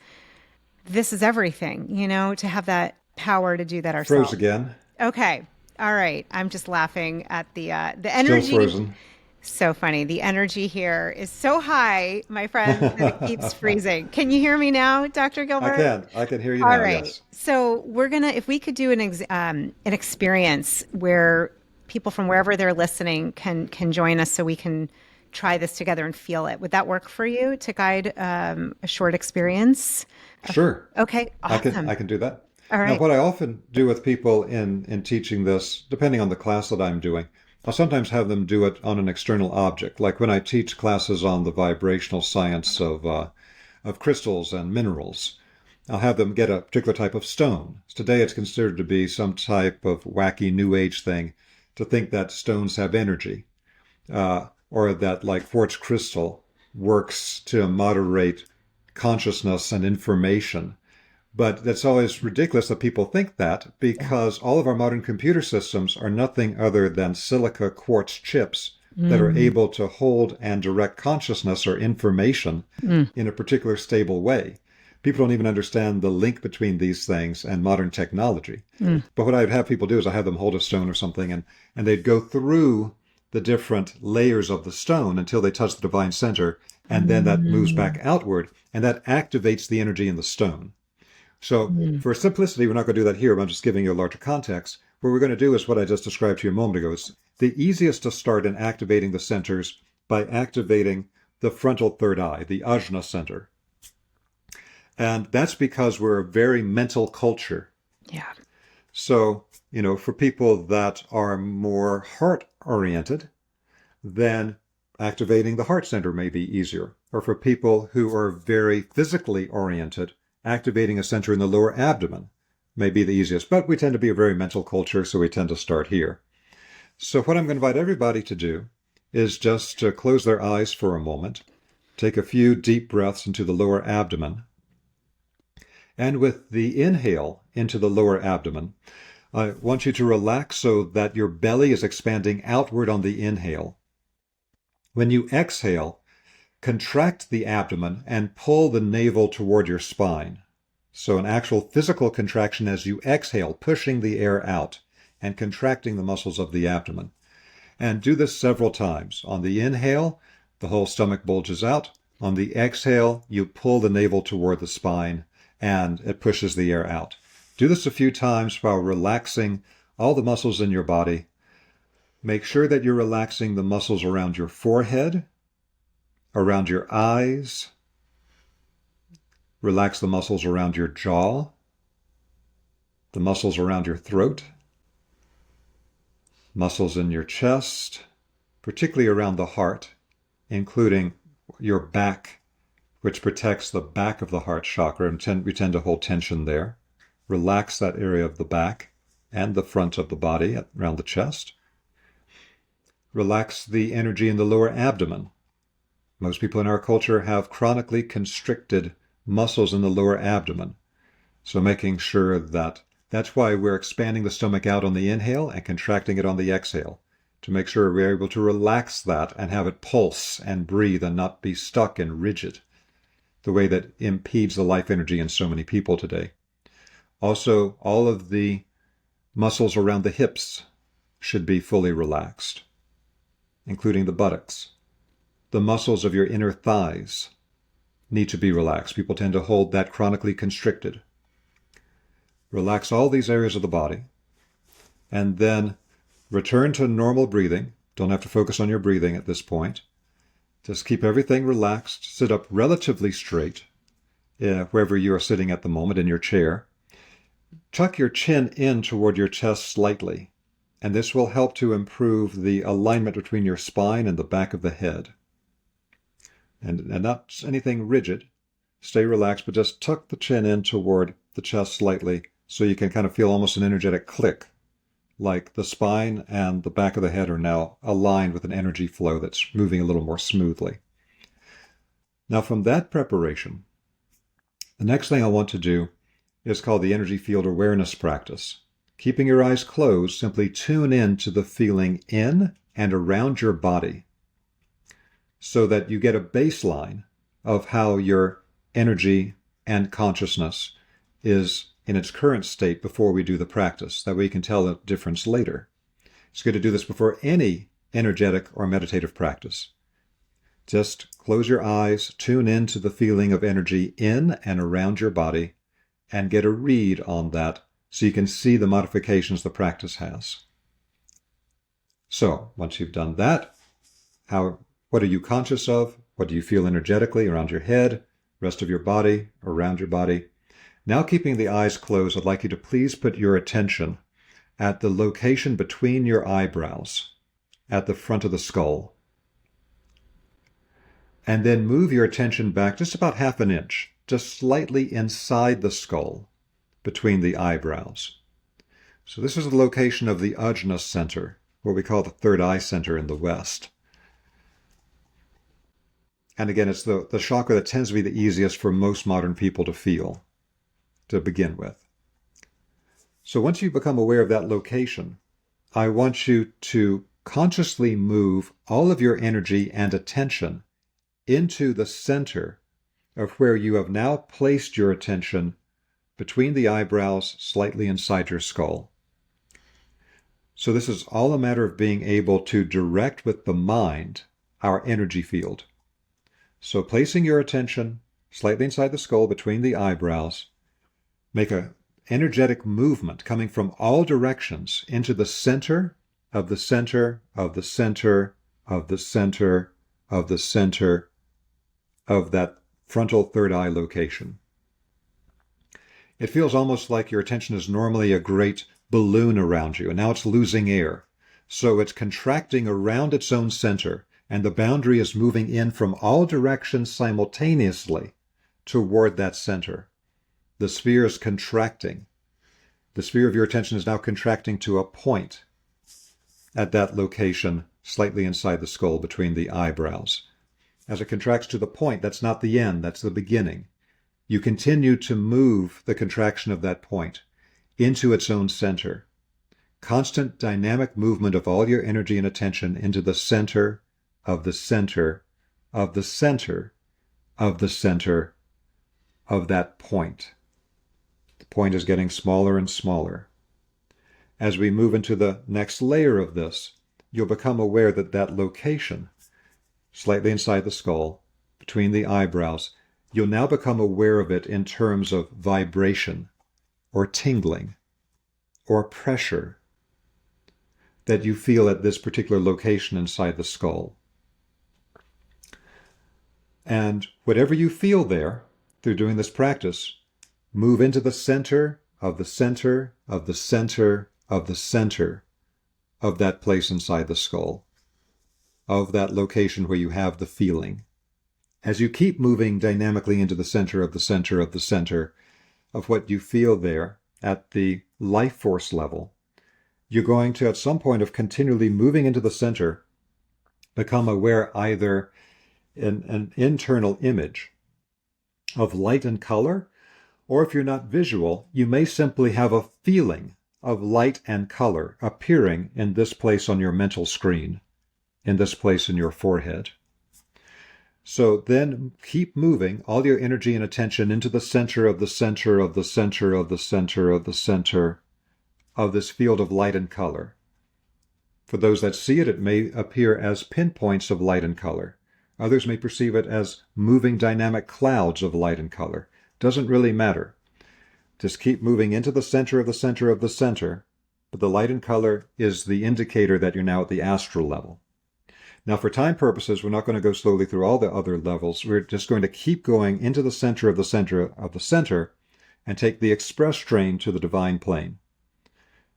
this is everything, to have that power to do that ourselves. Froze again. Okay. All right. I'm just laughing at the energy. Still frozen. So funny. The energy here is so high, my friend, that it keeps freezing. Can you hear me now, Dr. Gilbert? I can hear you now. All right. Yes. So we're going to, if we could do an experience where people from wherever they're listening can join us, so we can try this together and feel it. Would that work for you to guide a short experience? Sure. Okay. Awesome. I can do that. All Now, right. what I often do with people in teaching this, depending on the class that I'm doing, I'll sometimes have them do it on an external object. Like when I teach classes on the vibrational science of crystals and minerals, I'll have them get a particular type of stone. Today it's considered to be some type of wacky New Age thing to think that stones have energy, or that, like quartz crystal, works to moderate consciousness and information. But that's always ridiculous that people think that, Yeah. because all of our modern computer systems are nothing other than silica quartz chips that are Mm, able to hold and direct consciousness or information mm, in a particular stable way. People don't even understand the link between these things and modern technology. mm, But what I'd have people do is I have them hold a stone or something, and they'd go through the different layers of the stone until they touch the divine center, and then that moves back mm, outward, and that activates the energy in the stone. So mm. for simplicity, we're not going to do that here, but I'm just giving you a larger context. What we're going to do is what I just described to you a moment ago. It's the easiest to start in activating the centers by activating the frontal third eye, the ajna center. And that's because we're a very mental culture. Yeah. So, for people that are more heart oriented, then activating the heart center may be easier. Or for people who are very physically oriented, activating a center in the lower abdomen may be the easiest. But we tend to be a very mental culture, so we tend to start here. So what I'm going to invite everybody to do is just to close their eyes for a moment, take a few deep breaths into the lower abdomen. And with the inhale into the lower abdomen, I want you to relax so that your belly is expanding outward on the inhale. When you exhale, contract the abdomen and pull the navel toward your spine. So an actual physical contraction as you exhale, pushing the air out and contracting the muscles of the abdomen. And do this several times. On the inhale, the whole stomach bulges out. On the exhale, you pull the navel toward the spine and it pushes the air out. Do this a few times while relaxing all the muscles in your body. Make sure that you're relaxing the muscles around your forehead, around your eyes. Relax the muscles around your jaw, the muscles around your throat, muscles in your chest, particularly around the heart, including your back, which protects the back of the heart chakra, and we tend to hold tension there. Relax that area of the back and the front of the body around the chest. Relax the energy in the lower abdomen. Most people in our culture have chronically constricted muscles in the lower abdomen. So making sure that's why we're expanding the stomach out on the inhale and contracting it on the exhale, to make sure we're able to relax that and have it pulse and breathe and not be stuck and rigid, the way that impedes the life energy in so many people today. Also, all of the muscles around the hips should be fully relaxed, including the buttocks. The muscles of your inner thighs need to be relaxed. People tend to hold that chronically constricted. Relax all these areas of the body, and then return to normal breathing. Don't have to focus on your breathing at this point. Just keep everything relaxed. Sit up relatively straight, wherever you are sitting at the moment in your chair. Tuck your chin in toward your chest slightly, and this will help to improve the alignment between your spine and the back of the head. And not anything rigid. Stay relaxed, but just tuck the chin in toward the chest slightly so you can kind of feel almost an energetic click, like the spine and the back of the head are now aligned with an energy flow that's moving a little more smoothly. Now, from that preparation, the next thing I want to do is called the energy field awareness practice. Keeping your eyes closed, simply tune in to the feeling in and around your body so that you get a baseline of how your energy and consciousness is in its current state before we do the practice. That way you can tell the difference later. It's good to do this before any energetic or meditative practice. Just close your eyes, tune in to the feeling of energy in and around your body, and get a read on that so you can see the modifications the practice has. So, once you've done that, what are you conscious of? What do you feel energetically around your head, rest of your body, around your body? Now, keeping the eyes closed, I'd like you to please put your attention at the location between your eyebrows, at the front of the skull. And then move your attention back just about half an inch, just slightly inside the skull, between the eyebrows. So this is the location of the Ajna center, what we call the third eye center in the West. And again, it's the chakra that tends to be the easiest for most modern people to feel, to begin with. So once you become aware of that location, I want you to consciously move all of your energy and attention into the center of where you have now placed your attention between the eyebrows, slightly inside your skull. So this is all a matter of being able to direct with the mind our energy field. So placing your attention slightly inside the skull between the eyebrows, make an energetic movement coming from all directions into the center of the center of the center of the center of the center of that frontal third eye location. It feels almost like your attention is normally a great balloon around you, and now it's losing air. So it's contracting around its own center, and the boundary is moving in from all directions simultaneously toward that center. The sphere is contracting. The sphere of your attention is now contracting to a point at that location, slightly inside the skull between the eyebrows. As it contracts to the point, that's not the end, that's the beginning. You continue to move the contraction of that point into its own center. Constant dynamic movement of all your energy and attention into the center of the center of the center of the center of that point. The point is getting smaller and smaller. As we move into the next layer of this, you'll become aware that that location, slightly inside the skull, between the eyebrows, you'll now become aware of it in terms of vibration or tingling or pressure that you feel at this particular location inside the skull. And whatever you feel there through doing this practice, move into the center of the center of the center of the center of that place inside the skull, of that location where you have the feeling. As you keep moving dynamically into the center of the center of the center of what you feel there at the life force level, you're going to, at some point of continually moving into the center, become aware either in an internal image of light and color, or if you're not visual, you may simply have a feeling of light and color appearing in this place on your mental screen, in this place in your forehead. So then keep moving all your energy and attention into the center of the center of the center of the center of the center of this field of light and color. For those that see it, it may appear as pinpoints of light and color. Others may perceive it as moving dynamic clouds of light and color. Doesn't really matter. Just keep moving into the center of the center of the center, but the light and color is the indicator that you're now at the astral level. Now, for time purposes, we're not going to go slowly through all the other levels. We're just going to keep going into the center of the center of the center and take the express train to the divine plane.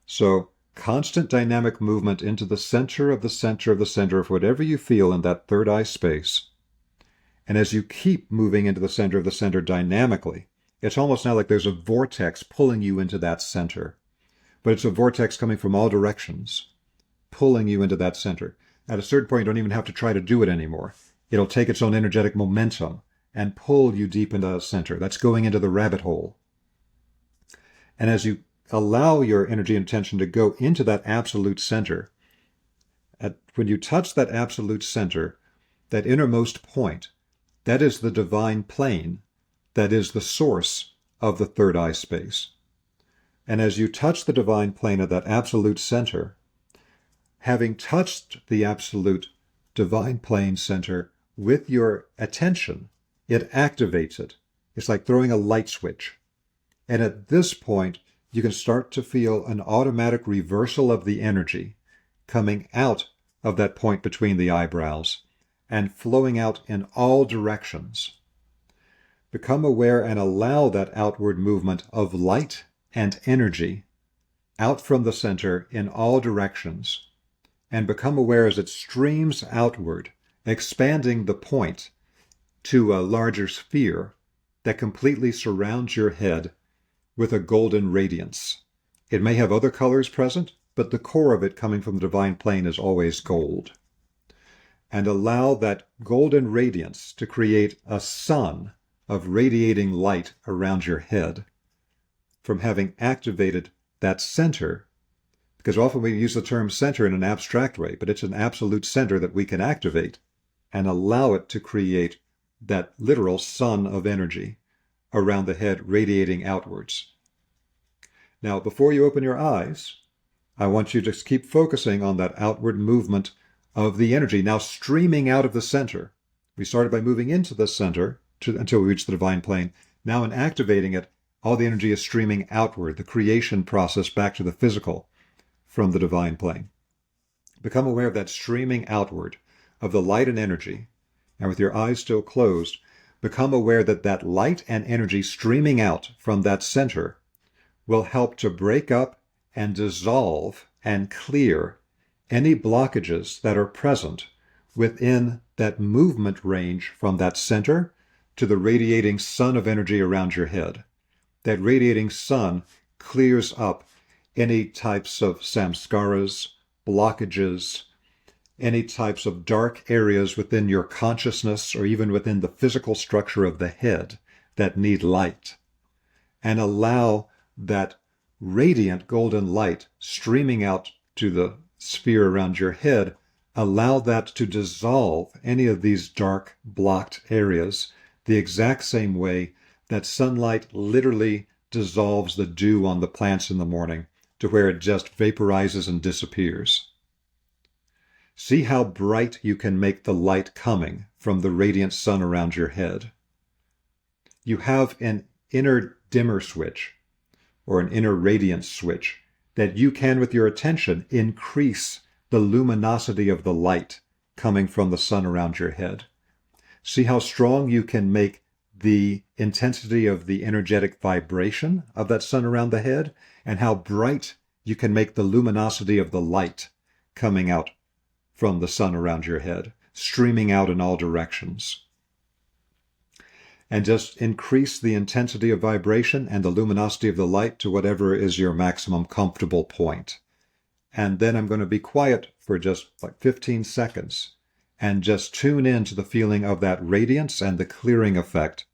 So, constant dynamic movement into the center of the center of the center of whatever you feel in that third eye space. And as you keep moving into the center of the center dynamically, it's almost now like there's a vortex pulling you into that center. But it's a vortex coming from all directions, pulling you into that center. At a certain point, you don't even have to try to do it anymore. It'll take its own energetic momentum and pull you deep into the center. That's going into the rabbit hole. And as you allow your energy and attention to go into that absolute center, when you touch that absolute center, that innermost point, that is the divine plane, that is the source of the third eye space. And as you touch the divine plane of that absolute center, having touched the absolute divine plane center with your attention, it activates it. It's like throwing a light switch. And at this point, you can start to feel an automatic reversal of the energy coming out of that point between the eyebrows and flowing out in all directions. Become aware and allow that outward movement of light and energy out from the center in all directions, and become aware as it streams outward, expanding the point to a larger sphere that completely surrounds your head with a golden radiance. It may have other colors present, but the core of it coming from the divine plane is always gold. And allow that golden radiance to create a sun of radiating light around your head from having activated that center, because often we use the term center in an abstract way, but it's an absolute center that we can activate and allow it to create that literal sun of energy around the head radiating outwards. Now, before you open your eyes, I want you to just keep focusing on that outward movement of the energy now streaming out of the center. We started by moving into the center until we reach the divine plane. Now in activating it, all the energy is streaming outward, the creation process back to the physical from the divine plane. Become aware of that streaming outward of the light and energy. And with your eyes still closed, become aware that that light and energy streaming out from that center will help to break up and dissolve and clear any blockages that are present within that movement range from that center to the radiating sun of energy around your head. That radiating sun clears up any types of samskaras, blockages, any types of dark areas within your consciousness or even within the physical structure of the head that need light. And allow that radiant golden light streaming out to the sphere around your head, allow that to dissolve any of these dark blocked areas the exact same way that sunlight literally dissolves the dew on the plants in the morning to where it just vaporizes and disappears. See how bright you can make the light coming from the radiant sun around your head. You have an inner dimmer switch or an inner radiance switch that you can, with your attention, increase the luminosity of the light coming from the sun around your head. See how strong you can make the intensity of the energetic vibration of that sun around the head, and how bright you can make the luminosity of the light coming out from the sun around your head, streaming out in all directions. And just increase the intensity of vibration and the luminosity of the light to whatever is your maximum comfortable point. And then I'm going to be quiet for just like 15 seconds and just tune in to the feeling of that radiance and the clearing effect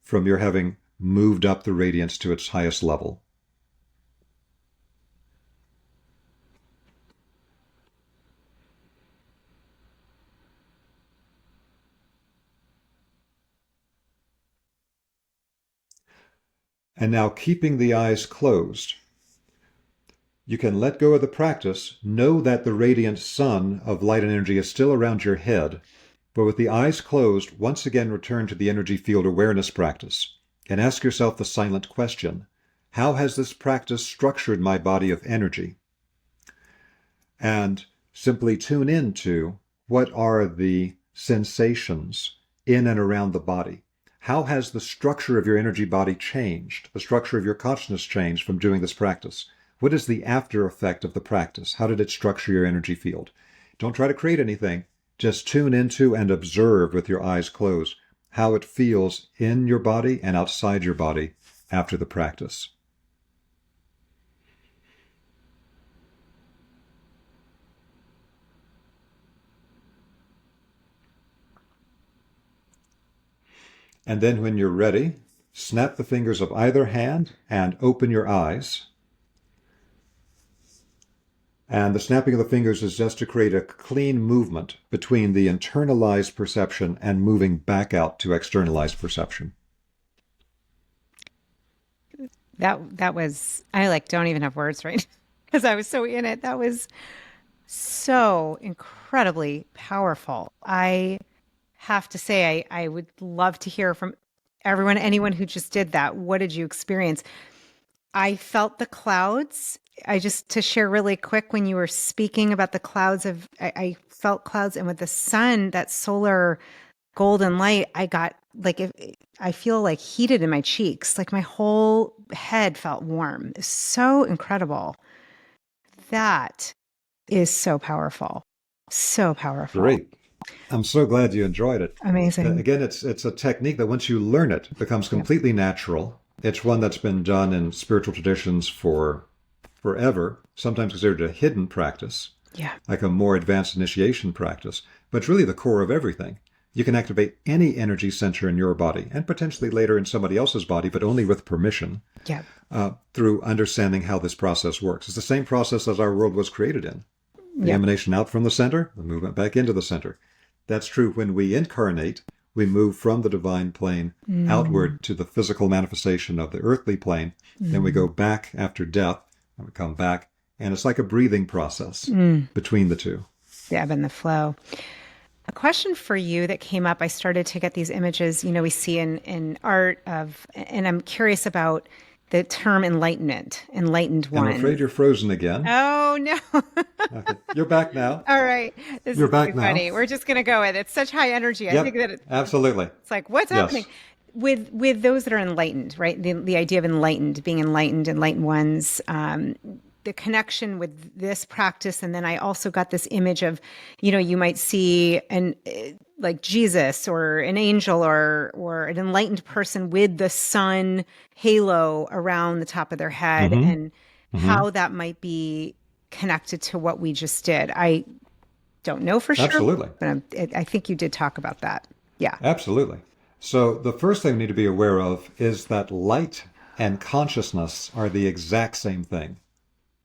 from your having moved up the radiance to its highest level. And now, keeping the eyes closed, you can let go of the practice, know that the radiant sun of light and energy is still around your head, but with the eyes closed, once again return to the energy field awareness practice and ask yourself the silent question, how has this practice structured my body of energy? And simply tune into what are the sensations in and around the body. How has the structure of your energy body changed? The structure of your consciousness changed from doing this practice? What is the after effect of the practice? How did it structure your energy field? Don't try to create anything. Just tune into and observe with your eyes closed how it feels in your body and outside your body after the practice. And then when you're ready, snap the fingers of either hand and open your eyes. And the snapping of the fingers is just to create a clean movement between the internalized perception and moving back out to externalized perception. That was, I don't even have words right because I was so in it. That was so incredibly powerful. I have to say, I would love to hear from anyone who just did that. What did you experience? I felt the clouds. To share really quick, when you were speaking about the clouds I felt clouds, and with the sun, that solar golden light, I got like, I feel like heated in my cheeks, like my whole head felt warm. It's so incredible. That is so powerful. So powerful. Great. I'm so glad you enjoyed it. Amazing. Again, it's a technique that once you learn it becomes Yeah. completely natural. It's one that's been done in spiritual traditions for forever, sometimes considered a hidden practice, Yeah. like a more advanced initiation practice, but it's really the core of everything. You can activate any energy center in your body and potentially later in somebody else's body, but only with permission, Yeah. through understanding how this process works. It's the same process as our world was created in. The Yeah. emanation out from the center, the movement back into the center. That's true when we incarnate. We move from the divine plane outward to the physical manifestation of the earthly plane. Then we go back after death, and we come back. And it's like a breathing process between the two. The ebb and the flow. A question for you that came up, I started to get these images, we see in art of, and I'm curious about the term enlightenment, enlightened And one. I'm afraid you're frozen again. Oh, no. Okay. You're back now. All right. This You're is back too now. funny. We're just going to go with it. It's such high energy. I Yep, think that absolutely. it's like, what's Yes. happening? With those that are enlightened, right? The idea of enlightened, being enlightened ones, the connection with this practice. And then I also got this image of, you might see like Jesus or an angel or an enlightened person with the sun halo around the top of their head, and how that might be connected to what we just did. I don't know for sure, Absolutely. but I think you did talk about that. Yeah. Absolutely. So the first thing we need to be aware of is that light and consciousness are the exact same thing.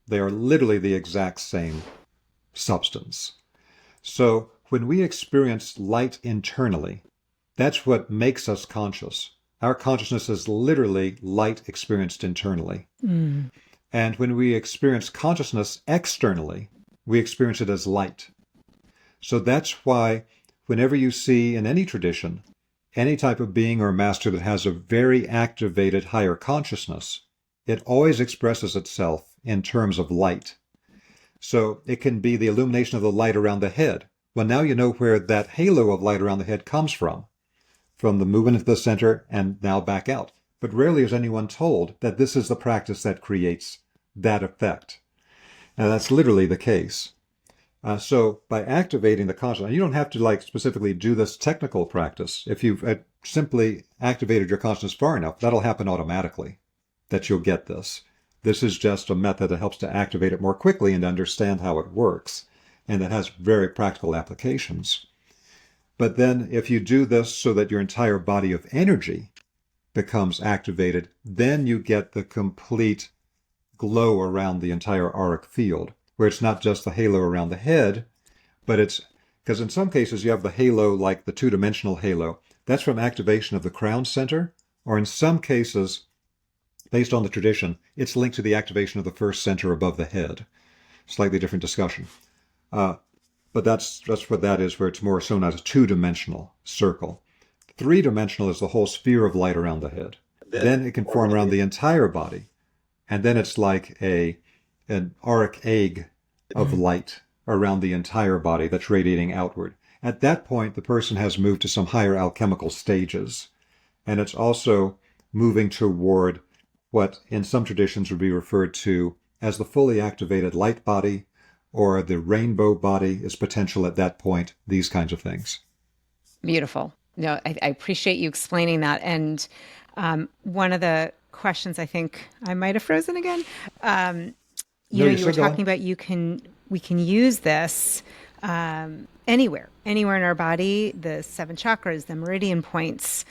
They are literally the exact same substance. So when we experience light internally, that's what makes us conscious. Our consciousness is literally light experienced internally. And when we experience consciousness externally, we experience it as light. So that's why whenever you see in any tradition, any type of being or master that has a very activated higher consciousness, it always expresses itself in terms of light. So it can be the illumination of the light around the head. Well, now you know where that halo of light around the head comes from the movement into the center and now back out. But rarely is anyone told that this is the practice that creates that effect. Now, that's literally the case. So by activating the consciousness, you don't have to specifically do this technical practice. If you've simply activated your consciousness far enough, that'll happen automatically, that you'll get this. This is just a method that helps to activate it more quickly and understand how it works. And that has very practical applications. But then if you do this so that your entire body of energy becomes activated, then you get the complete glow around the entire auric field, where it's not just the halo around the head, but it's, because in some cases you have the halo like the two-dimensional halo. That's from activation of the crown center, or in some cases, based on the tradition, it's linked to the activation of the first center above the head. Slightly different discussion. But that's what that is, where it's more shown as a two-dimensional circle. Three-dimensional is the whole sphere of light around the head. Then it can form around the entire body. And then it's like an auric egg of light around the entire body that's radiating outward. At that point, the person has moved to some higher alchemical stages. And it's also moving toward what in some traditions would be referred to as the fully activated light body, or the rainbow body is potential at that point, these kinds of things. Beautiful. No, I appreciate you explaining that. And one of the questions, I think I might have frozen again. You were talking about we can use this anywhere in our body, the 7 chakras, the meridian points,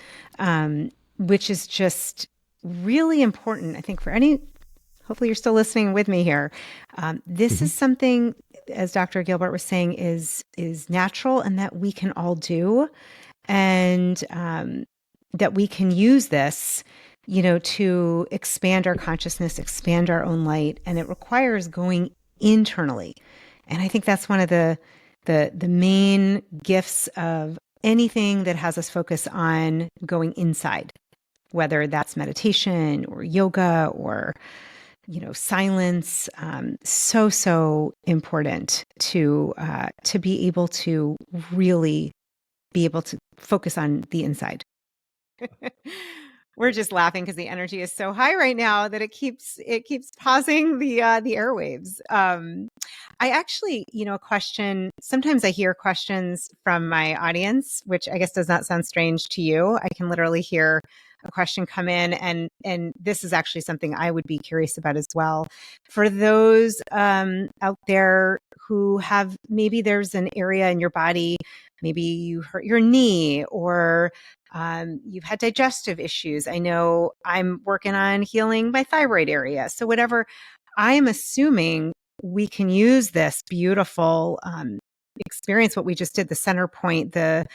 which is just really important, I think, for hopefully you're still listening with me here. This is something, as Dr. Gilbert was saying, is natural and that we can all do, and that we can use this, to expand our consciousness, expand our own light, and it requires going internally. And I think that's one of the main gifts of anything that has us focus on going inside, whether that's meditation or yoga or silence. So important to be able to really be able to focus on the inside. We're just laughing because the energy is so high right now that it keeps pausing the airwaves. I actually, a question. Sometimes I hear questions from my audience, which I guess does not sound strange to you. I can literally hear a question come in, and this is actually something I would be curious about as well. For those out there who have, maybe there's an area in your body, maybe you hurt your knee, or you've had digestive issues. I know I'm working on healing my thyroid area. So whatever, I'm assuming we can use this beautiful experience, what we just did, the center point, the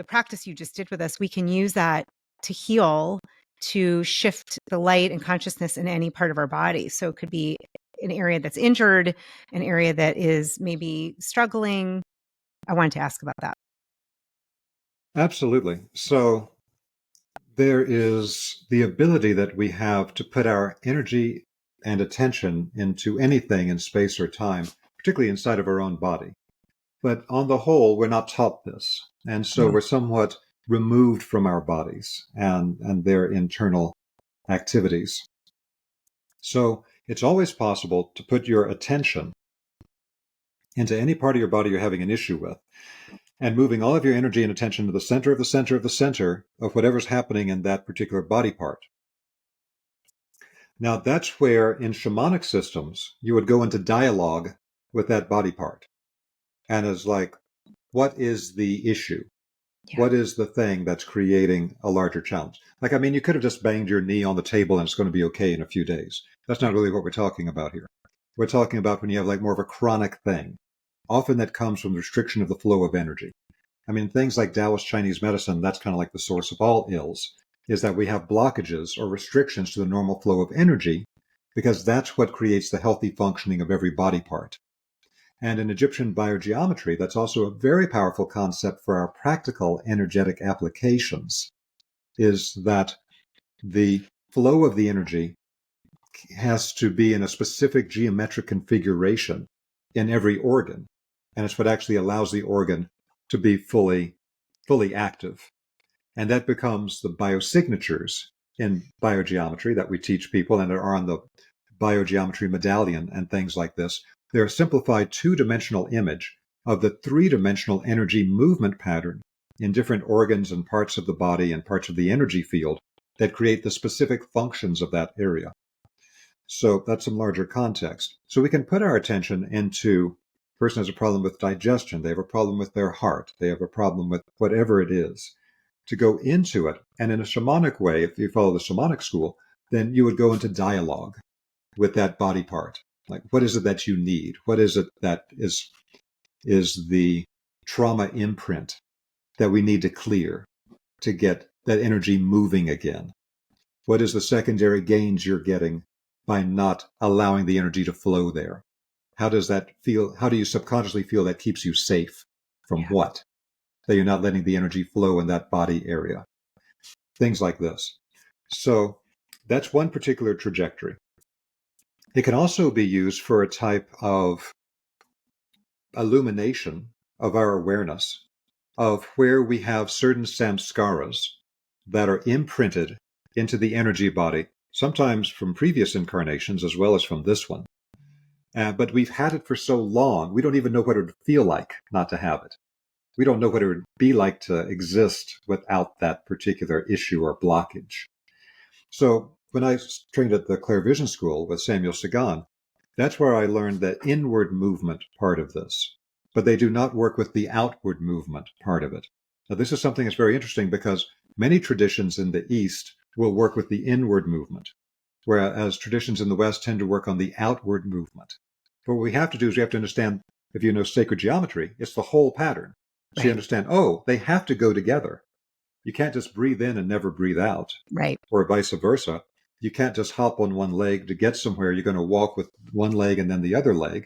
practice you just did with us. We can use that to heal, to shift the light and consciousness in any part of our body. So it could be an area that's injured, an area that is maybe struggling. I wanted to ask about that. Absolutely. So there is the ability that we have to put our energy and attention into anything in space or time, particularly inside of our own body. But on the whole, we're not taught this. And so we're somewhat removed from our bodies and their internal activities. So it's always possible to put your attention into any part of your body you're having an issue with, and moving all of your energy and attention to the center of the center of the center of whatever's happening in that particular body part. Now, that's where in shamanic systems, you would go into dialogue with that body part. And it's like, what is the issue? Yeah. What is the thing that's creating a larger challenge? Like, I mean, you could have just banged your knee on the table and it's going to be okay in a few days. That's not really what we're talking about here. We're talking about when you have like more of a chronic thing. Often that comes from the restriction of the flow of energy. I mean, things like Taoist Chinese medicine, that's kind of like the source of all ills, is that we have blockages or restrictions to the normal flow of energy, because that's what creates the healthy functioning of every body part. And in Egyptian biogeometry, that's also a very powerful concept for our practical energetic applications, is that the flow of the energy has to be in a specific geometric configuration in every organ. And it's what actually allows the organ to be fully active. And that becomes the biosignatures in biogeometry that we teach people and are on the biogeometry medallion and things like this. They're a simplified two-dimensional image of the three-dimensional energy movement pattern in different organs and parts of the body and parts of the energy field that create the specific functions of that area. So that's some larger context. So we can put our attention into a person has a problem with digestion, they have a problem with their heart, they have a problem with whatever it is, to go into it. And in a shamanic way, if you follow the shamanic school, then you would go into dialogue with that body part. Like, what is it that you need? What is it that is the trauma imprint that we need to clear to get that energy moving again? What is the secondary gains you're getting by not allowing the energy to flow there? How does that feel? How do you subconsciously feel that keeps you safe from what? That you're not letting the energy flow in that body area. Things like this. So that's one particular trajectory. It can also be used for a type of illumination of our awareness of where we have certain samskaras that are imprinted into the energy body, sometimes from previous incarnations as well as from this one. But we've had it for so long, we don't even know what it would feel like not to have it. We don't know what it would be like to exist without that particular issue or blockage. So when I trained at the Clair Vision School with Samuel Sagan, that's where I learned the inward movement part of this. But they do not work with the outward movement part of it. Now, this is something that's very interesting because many traditions in the East will work with the inward movement, whereas traditions in the West tend to work on the outward movement. But what we have to do is we have to understand, if you know sacred geometry, it's the whole pattern. So you understand, they have to go together. You can't just breathe in and never breathe out. Right. Or vice versa. You can't just hop on one leg to get somewhere. You're going to walk with one leg and then the other leg.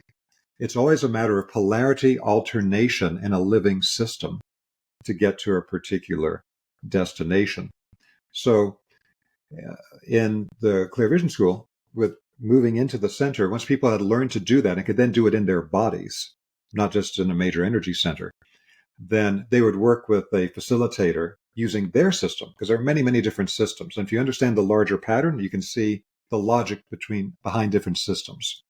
It's always a matter of polarity alternation in a living system to get to a particular destination. So in the Clear Vision School, with moving into the center, once people had learned to do that and could then do it in their bodies, not just in a major energy center, then they would work with a facilitator using their system, because there are many, many different systems. And if you understand the larger pattern, you can see the logic behind different systems.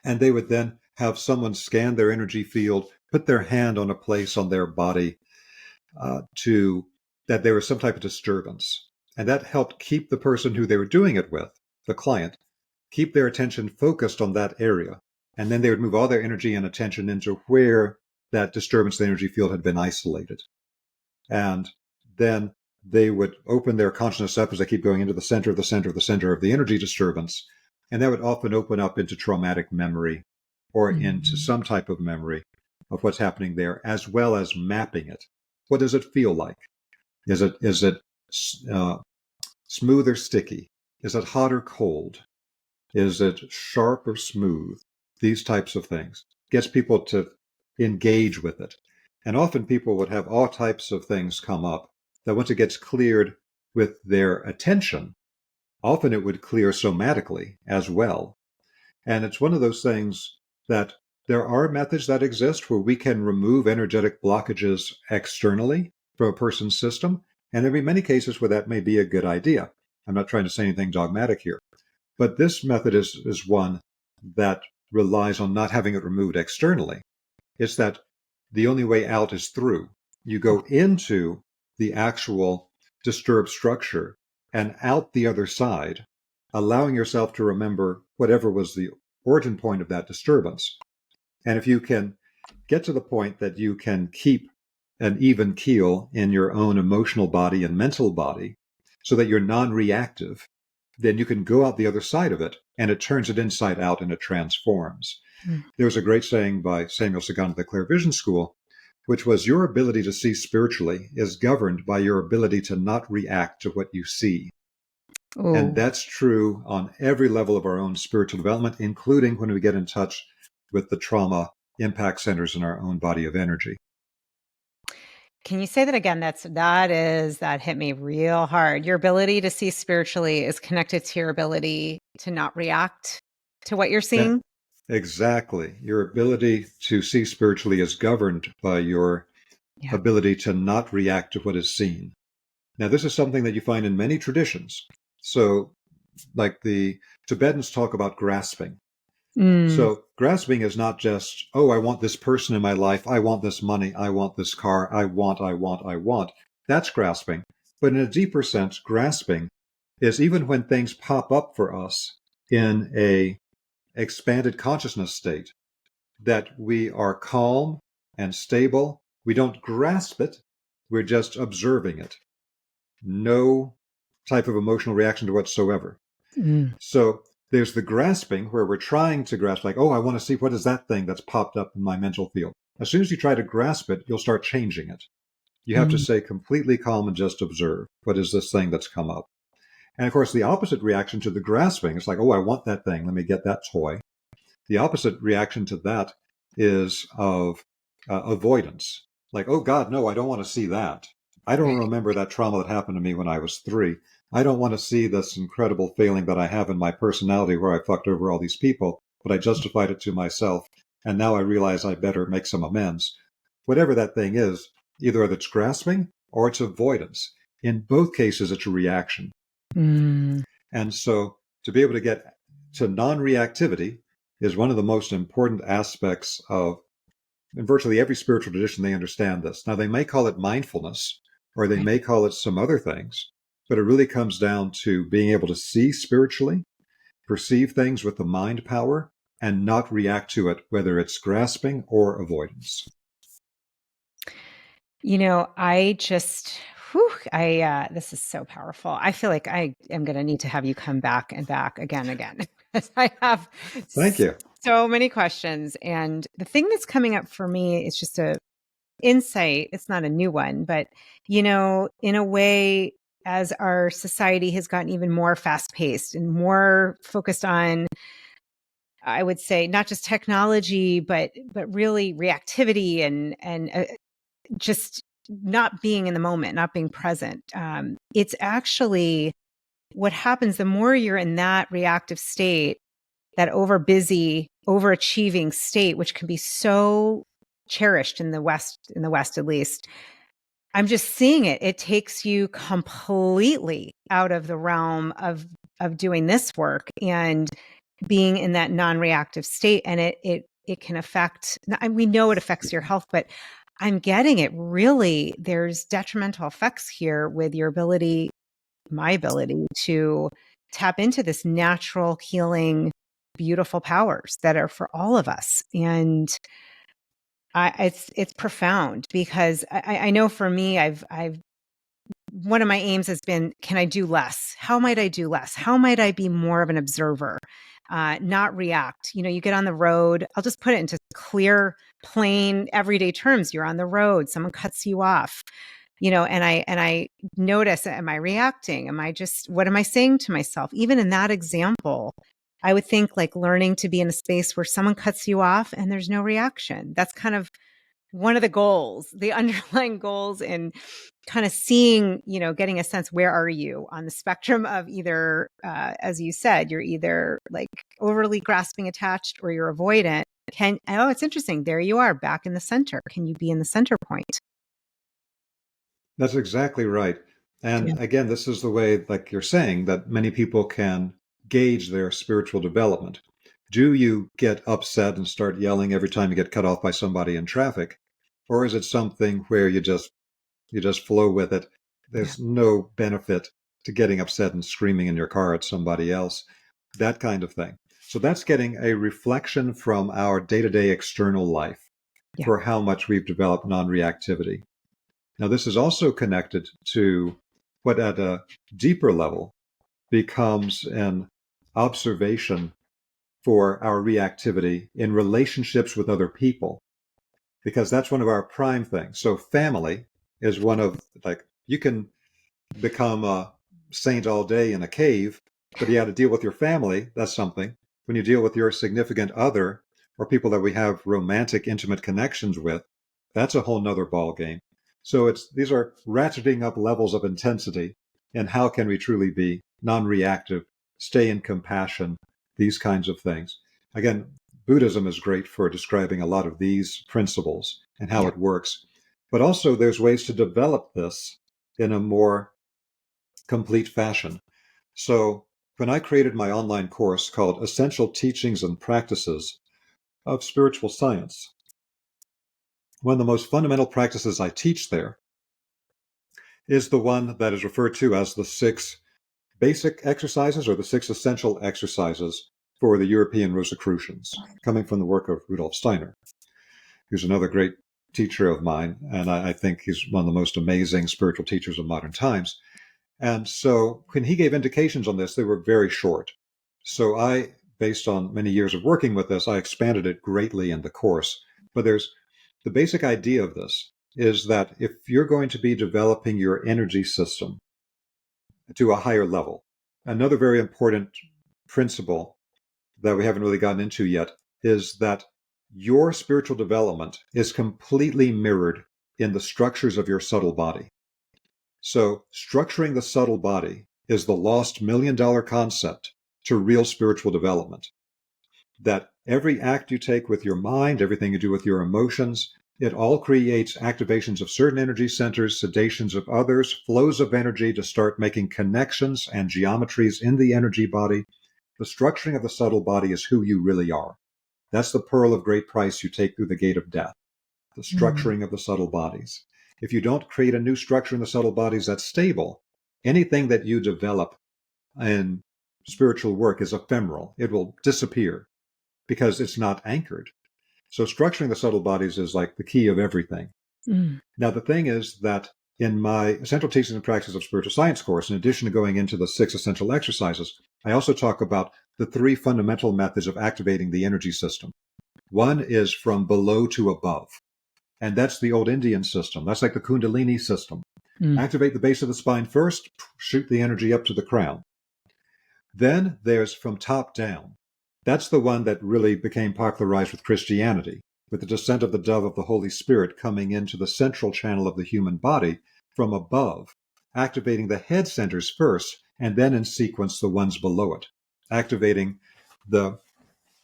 And they would then have someone scan their energy field, put their hand on a place on their body to that there was some type of disturbance. And that helped keep the person who they were doing it with, the client, keep their attention focused on that area. And then they would move all their energy and attention into where that disturbance in the energy field had been isolated. And then they would open their consciousness up as they keep going into the center of the center of the center of the energy disturbance. And that would often open up into traumatic memory or into some type of memory of what's happening there, as well as mapping it. What does it feel like? Is it smooth or sticky? Is it hot or cold? Is it sharp or smooth? These types of things. Gets people to engage with it. And often people would have all types of things come up that once it gets cleared with their attention, often it would clear somatically as well. And it's one of those things that there are methods that exist where we can remove energetic blockages externally from a person's system. And there may be many cases where that may be a good idea. I'm not trying to say anything dogmatic here. But this method is one that relies on not having it removed externally. It's that the only way out is through. You go into the actual disturbed structure and out the other side, allowing yourself to remember whatever was the origin point of that disturbance. And if you can get to the point that you can keep an even keel in your own emotional body and mental body so that you're non-reactive, then you can go out the other side of it and it turns it inside out and it transforms. There was a great saying by Samuel Sagan of the Clear Vision School, which was, your ability to see spiritually is governed by your ability to not react to what you see. Ooh. And that's true on every level of our own spiritual development, including when we get in touch with the trauma impact centers in our own body of energy. Can you say that again? That hit me real hard. Your ability to see spiritually is connected to your ability to not react to what you're seeing. Exactly. Your ability to see spiritually is governed by your ability to not react to what is seen. Now, this is something that you find in many traditions. So, like the Tibetans talk about grasping. So grasping is not just, oh, I want this person in my life. I want this money. I want this car. I want. That's grasping. But in a deeper sense, grasping is even when things pop up for us in a expanded consciousness state, that we are calm and stable. We don't grasp it. We're just observing it. No type of emotional reaction to whatsoever. So there's the grasping where we're trying to grasp, like, oh, I want to see what is that thing that's popped up in my mental field. As soon as you try to grasp it, you'll start changing it. You have to stay completely calm and just observe. What is this thing that's come up? And of course, the opposite reaction to the grasping is like, oh, I want that thing. Let me get that toy. The opposite reaction to that is of avoidance. Like, oh, God, no, I don't want to see that. I don't remember that trauma that happened to me when I was 3. I don't want to see this incredible failing that I have in my personality where I fucked over all these people, but I justified it to myself. And now I realize I better make some amends. Whatever that thing is, either it's grasping or it's avoidance. In both cases, it's a reaction. And so to be able to get to non-reactivity is one of the most important aspects of, in virtually every spiritual tradition, they understand this. Now, they may call it mindfulness, or they may call it some other things, but it really comes down to being able to see spiritually, perceive things with the mind power, and not react to it, whether it's grasping or avoidance. You know, this is so powerful. I feel like I am going to need to have you come back and back again, because I have Thank you. So many questions. And the thing that's coming up for me is just a insight. It's not a new one, but, you know, in a way, as our society has gotten even more fast paced and more focused on, I would say, not just technology, but really reactivity and just not being in the moment, not being present. It's actually what happens the more you're in that reactive state, that over busy, overachieving state, which can be so cherished in the West at least. I'm just seeing it. It takes you completely out of the realm of doing this work and being in that non-reactive state. And it can affect, we know it affects your health, but I'm getting it really, there's detrimental effects here with your ability, my ability to tap into this natural healing, beautiful powers that are for all of us. And it's profound because I know for me, I've one of my aims has been, can I do less? How might I do less? How might I be more of an observer, not react? You get on the road. I'll just put it into clear, plain, everyday terms. You're on the road. Someone cuts you off, and I notice, am I reacting? What am I saying to myself? Even in that example, I would think like learning to be in a space where someone cuts you off and there's no reaction. That's kind of one of the goals, the underlying goals, and kind of seeing, getting a sense, where are you on the spectrum of either, as you said, you're either like overly grasping attached or you're avoidant. It's interesting. There you are back in the center. Can you be in the center point? That's exactly right. And Yeah. again, this is the way, like you're saying, that many people can gauge their spiritual development. Do you get upset and start yelling every time you get cut off by somebody in traffic? Or is it something where you just flow with it? Yeah. There's no benefit to getting upset and screaming in your car at somebody else, that kind of thing. So that's getting a reflection from our day-to-day external life Yeah. for how much we've developed non-reactivity. Now, this is also connected to what at a deeper level becomes an observation for our reactivity in relationships with other people, because that's one of our prime things. So family is one of, like, you can become a saint all day in a cave, but you got to deal with your family. That's something. When you deal with your significant other or people that we have romantic, intimate connections with, that's a whole nother ball game. So these are ratcheting up levels of intensity. And how can we truly be non-reactive, stay in compassion, these kinds of things? Again, Buddhism is great for describing a lot of these principles and how Yeah. it works. But also there's ways to develop this in a more complete fashion. So when I created my online course called Essential Teachings and Practices of Spiritual Science, one of the most fundamental practices I teach there is the one that is referred to as the 6 basic exercises, or the 6 essential exercises for the European Rosicrucians, coming from the work of Rudolf Steiner, who's another great teacher of mine, and I think he's one of the most amazing spiritual teachers of modern times. And so when he gave indications on this, they were very short. So I, based on many years of working with this, I expanded it greatly in the course. But there's the basic idea of this is that if you're going to be developing your energy system to a higher level, another very important principle that we haven't really gotten into yet is that your spiritual development is completely mirrored in the structures of your subtle body. So structuring the subtle body is the lost $1 million concept to real spiritual development. That every act you take with your mind, everything you do with your emotions, it all creates activations of certain energy centers, sedations of others, flows of energy to start making connections and geometries in the energy body. The structuring of the subtle body is who you really are. That's the pearl of great price you take through the gate of death, the structuring of the subtle bodies. If you don't create a new structure in the subtle bodies that's stable, anything that you develop in spiritual work is ephemeral. It will disappear because it's not anchored. So structuring the subtle bodies is like the key of everything. Mm. Now, the thing is that in my Essential Teachings and Practices of Spiritual Science course, in addition to going into the 6 essential exercises, I also talk about the 3 fundamental methods of activating the energy system. One is from below to above. And that's the old Indian system. That's like the Kundalini system. Mm. Activate the base of the spine first, shoot the energy up to the crown. Then there's from top down. That's the one that really became popularized with Christianity, with the descent of the dove of the Holy Spirit coming into the central channel of the human body from above, activating the head centers first, and then in sequence the ones below it, activating the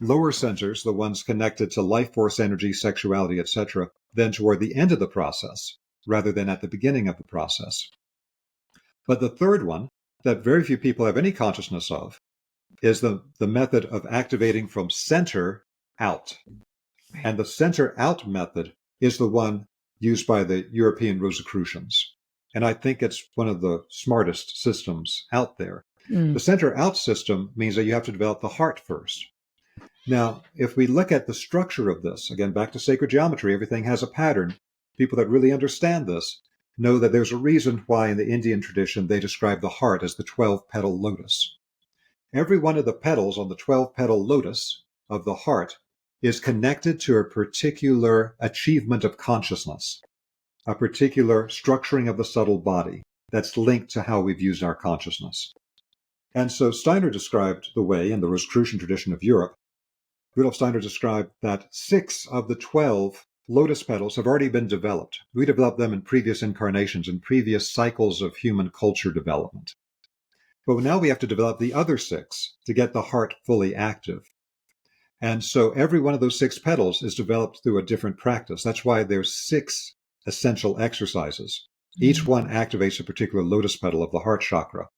lower centers, the ones connected to life force, energy, sexuality, etc., then toward the end of the process rather than at the beginning of the process. But the third one that very few people have any consciousness of is the method of activating from center out. Right. And the center out method is the one used by the European Rosicrucians. And I think it's one of the smartest systems out there. The center out system means that you have to develop the heart first. Now, if we look at the structure of this, again, back to sacred geometry, everything has a pattern. People that really understand this know that there's a reason why in the Indian tradition they describe the heart as the 12-petal lotus. Every one of the petals on the 12-petal lotus of the heart is connected to a particular achievement of consciousness, a particular structuring of the subtle body that's linked to how we've used our consciousness. And so Steiner described the way in the Rosicrucian tradition of Europe. Rudolf Steiner described that 6 of the 12 lotus petals have already been developed. We developed them in previous incarnations, in previous cycles of human culture development. But now we have to develop the other 6 to get the heart fully active. And so every one of those 6 petals is developed through a different practice. That's why there's 6 essential exercises. Each one activates a particular lotus petal of the heart chakra.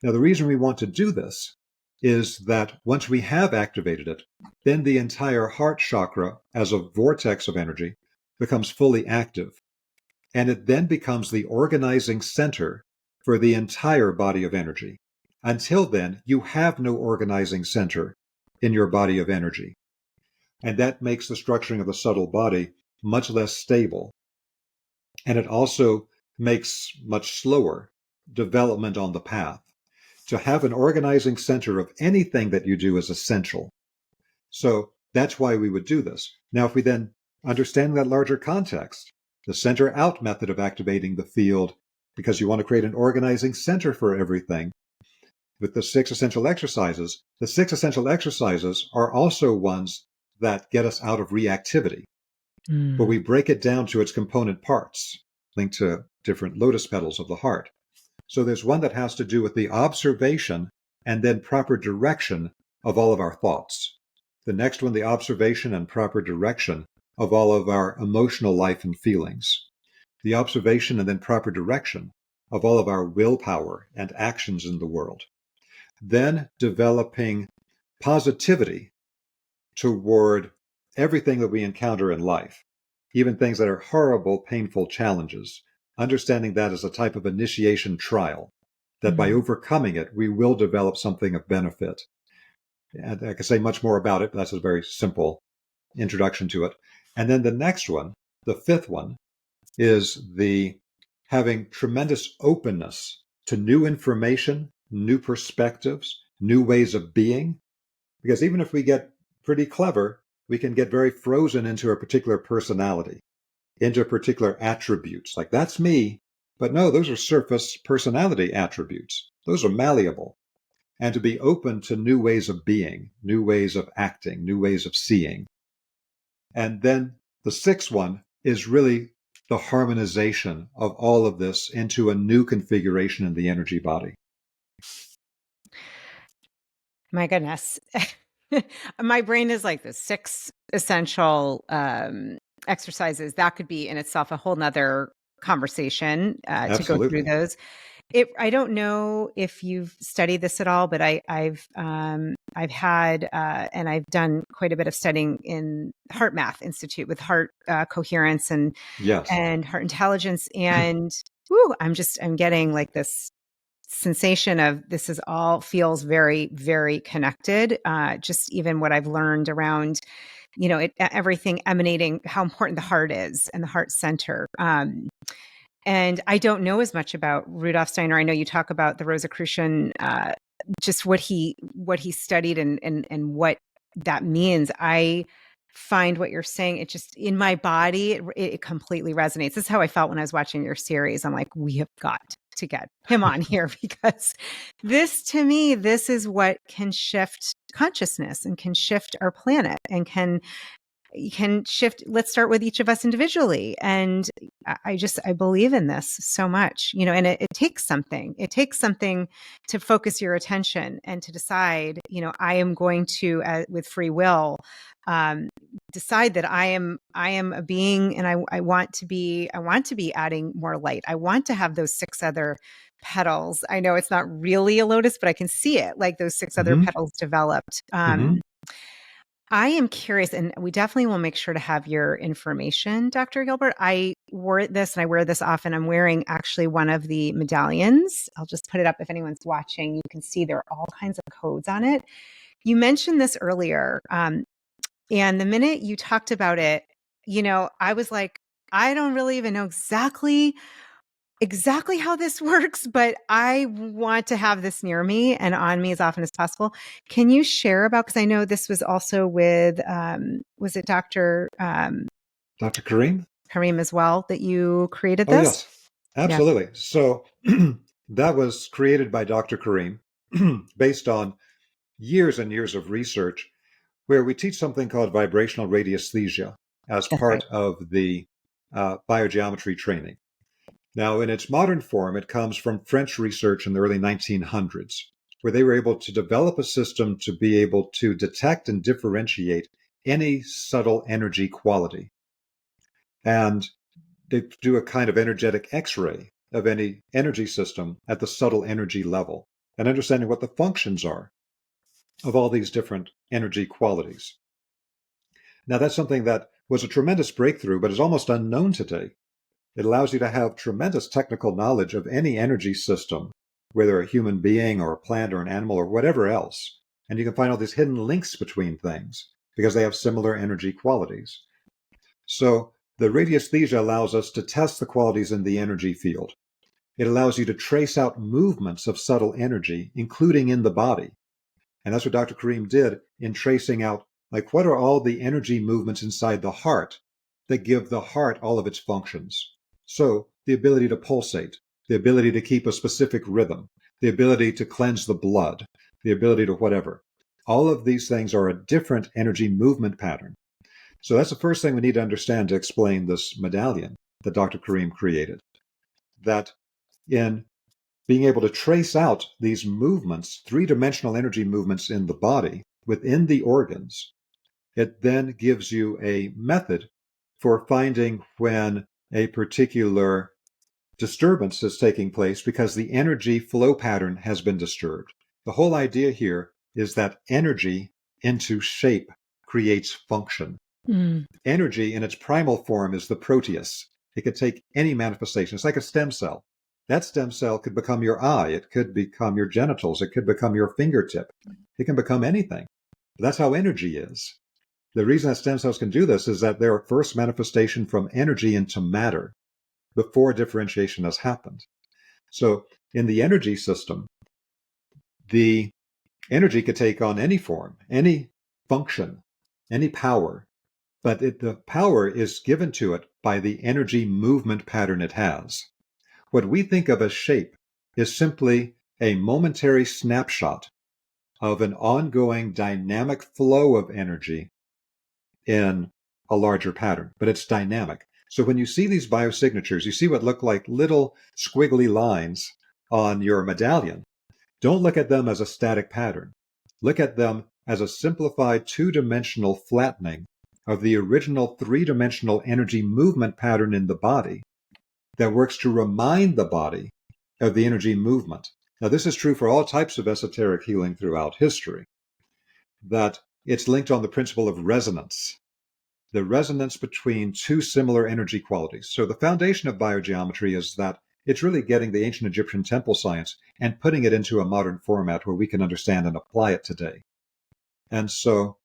Now, the reason we want to do this is that once we have activated it, then the entire heart chakra as a vortex of energy becomes fully active. And it then becomes the organizing center for the entire body of energy. Until then, you have no organizing center in your body of energy. And that makes the structuring of the subtle body much less stable. And it also makes much slower development on the path. To have an organizing center of anything that you do is essential. So that's why we would do this. Now, if we then understand that larger context, the center out method of activating the field, because you want to create an organizing center for everything, with the 6 essential exercises, the 6 essential exercises are also ones that get us out of reactivity. But we break it down to its component parts, linked to different lotus petals of the heart. So there's one that has to do with the observation and then proper direction of all of our thoughts. The next one, the observation and proper direction of all of our emotional life and feelings. The observation and then proper direction of all of our willpower and actions in the world. Then developing positivity toward everything that we encounter in life, even things that are horrible, painful challenges. Understanding that as a type of initiation trial, that by overcoming it, we will develop something of benefit. And I can say much more about it, but that's a very simple introduction to it. And then the next one, the 5th one, is the having tremendous openness to new information, new perspectives, new ways of being. Because even if we get pretty clever, we can get very frozen into a particular personality, into particular attributes. Like, that's me. But no, those are surface personality attributes. Those are malleable. And to be open to new ways of being, new ways of acting, new ways of seeing. And then the 6th one is really the harmonization of all of this into a new configuration in the energy body. My goodness. My brain is like the 6 essential exercises. That could be in itself a whole nother conversation to go through those. I don't know if you've studied this at all, but I've had and I've done quite a bit of studying in Heart Math Institute with heart coherence and heart intelligence, and I'm getting like this sensation of this is all feels very, very connected. Just even what I've learned around, everything emanating, how important the heart is and the heart center. And I don't know as much about Rudolf Steiner. I know you talk about the Rosicrucian, just what he studied and what that means. I find what you're saying, it just in my body, it completely resonates. This is how I felt when I was watching your series. I'm like, we have got to get him on here because to me, this is what can shift consciousness and can shift our planet and can You can shift. Let's start with each of us individually. And I believe in this so much, and it takes something. It takes something to focus your attention and to decide, I am going to, with free will, um, decide that I am a being, and I want to be adding more light. I want to have those 6 other petals. I know it's not really a lotus, but I can see it, like those 6 other Mm-hmm. petals developed. Mm-hmm. I am curious, and we definitely will make sure to have your information, Dr. Gilbert. I wore this and I wear this often. I'm wearing actually one of the medallions. I'll just put it up if anyone's watching. You can see there are all kinds of codes on it. You mentioned this earlier. And the minute you talked about it, I was like, I don't really even know exactly how this works, but I want to have this near me and on me as often as possible. Can you share about, because I know this was also with, was it Dr. Dr. Kareem? Kareem as well, that you created Oh, this? yes, Yeah. absolutely. So that was created by Dr. Kareem based on years and years of research where we teach something called vibrational radiesthesia as That's right. part of the biogeometry training. Now, in its modern form, it comes from French research in the early 1900s, where they were able to develop a system to be able to detect and differentiate any subtle energy quality. And they do a kind of energetic X-ray of any energy system at the subtle energy level and understanding what the functions are of all these different energy qualities. Now, that's something that was a tremendous breakthrough, but is almost unknown today. It allows you to have tremendous technical knowledge of any energy system, whether a human being or a plant or an animal or whatever else. And you can find all these hidden links between things because they have similar energy qualities. So the radiesthesia allows us to test the qualities in the energy field. It allows you to trace out movements of subtle energy, including in the body. And that's what Dr. Kareem did in tracing out, like, what are all the energy movements inside the heart that give the heart all of its functions? So the ability to pulsate, the ability to keep a specific rhythm, the ability to cleanse the blood, the ability to whatever. All of these things are a different energy movement pattern. So that's the first thing we need to understand to explain this medallion that Dr. Kareem created. That in being able to trace out these movements, 3-dimensional energy movements in the body within the organs, it then gives you a method for finding when a particular disturbance is taking place because the energy flow pattern has been disturbed. The whole idea here is that energy into shape creates function. Mm. Energy in its primal form is the proteus. It could take any manifestation. It's like a stem cell. That stem cell could become your eye. It could become your genitals. It could become your fingertip. It can become anything. That's how energy is. The reason that stem cells can do this is that they're a first manifestation from energy into matter before differentiation has happened. So in the energy system, the energy could take on any form, any function, any power, but the power is given to it by the energy movement pattern it has. What we think of as shape is simply a momentary snapshot of an ongoing dynamic flow of energy in a larger pattern, but it's dynamic. So when you see these biosignatures, you see what look like little squiggly lines on your medallion. Don't look at them as a static pattern. Look at them as a simplified 2-dimensional flattening of the original 3-dimensional energy movement pattern in the body that works to remind the body of the energy movement. Now, this is true for all types of esoteric healing throughout history, that it's linked on the principle of resonance, the resonance between 2 similar energy qualities. So the foundation of biogeometry is that it's really getting the ancient Egyptian temple science and putting it into a modern format where we can understand and apply it today. And so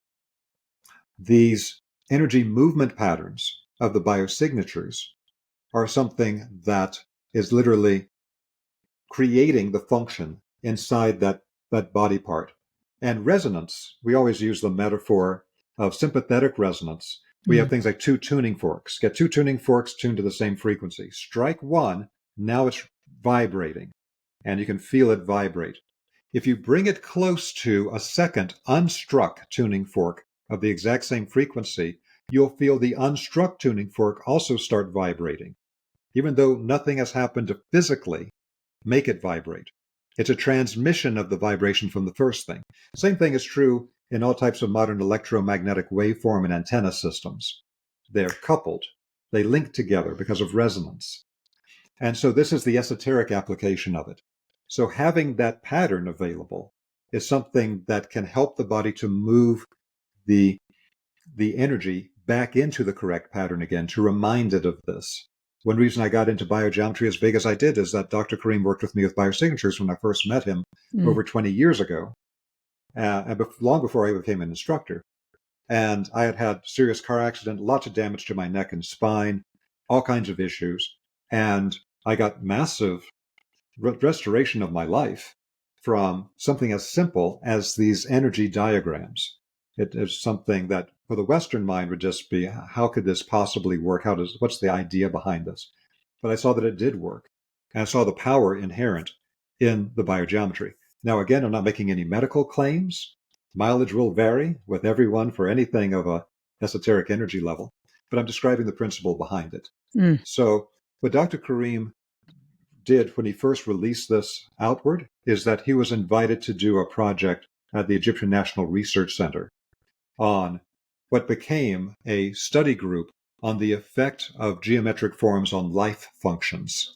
these energy movement patterns of the biosignatures are something that is literally creating the function inside that body part. And resonance, we always use the metaphor of sympathetic resonance. We have Mm. things like 2 tuning forks. Get 2 tuning forks tuned to the same frequency. Strike one, now it's vibrating, and you can feel it vibrate. If you bring it close to a second unstruck tuning fork of the exact same frequency, you'll feel the unstruck tuning fork also start vibrating, even though nothing has happened to physically make it vibrate. It's a transmission of the vibration from the first thing. Same thing is true in all types of modern electromagnetic waveform and antenna systems. They're coupled. They link together because of resonance. And so this is the esoteric application of it. So having that pattern available is something that can help the body to move the energy back into the correct pattern again, to remind it of this. One reason I got into biogeometry as big as I did is that Dr. Karim worked with me with biosignatures when I first met him over 20 years ago, and long before I became an instructor. And I had had serious car accident, lots of damage to my neck and spine, all kinds of issues. And I got massive restoration of my life from something as simple as these energy diagrams. It is something that for the Western mind would just be, how could this possibly work? What's the idea behind this? But I saw that it did work. And I saw the power inherent in the biogeometry. Now, again, I'm not making any medical claims. Mileage will vary with everyone for anything of a esoteric energy level, but I'm describing the principle behind it. So what Dr. Karim did when he first released this outward is that he was invited to do a project at the Egyptian National Research Center on what became a study group on the effect of geometric forms on life functions.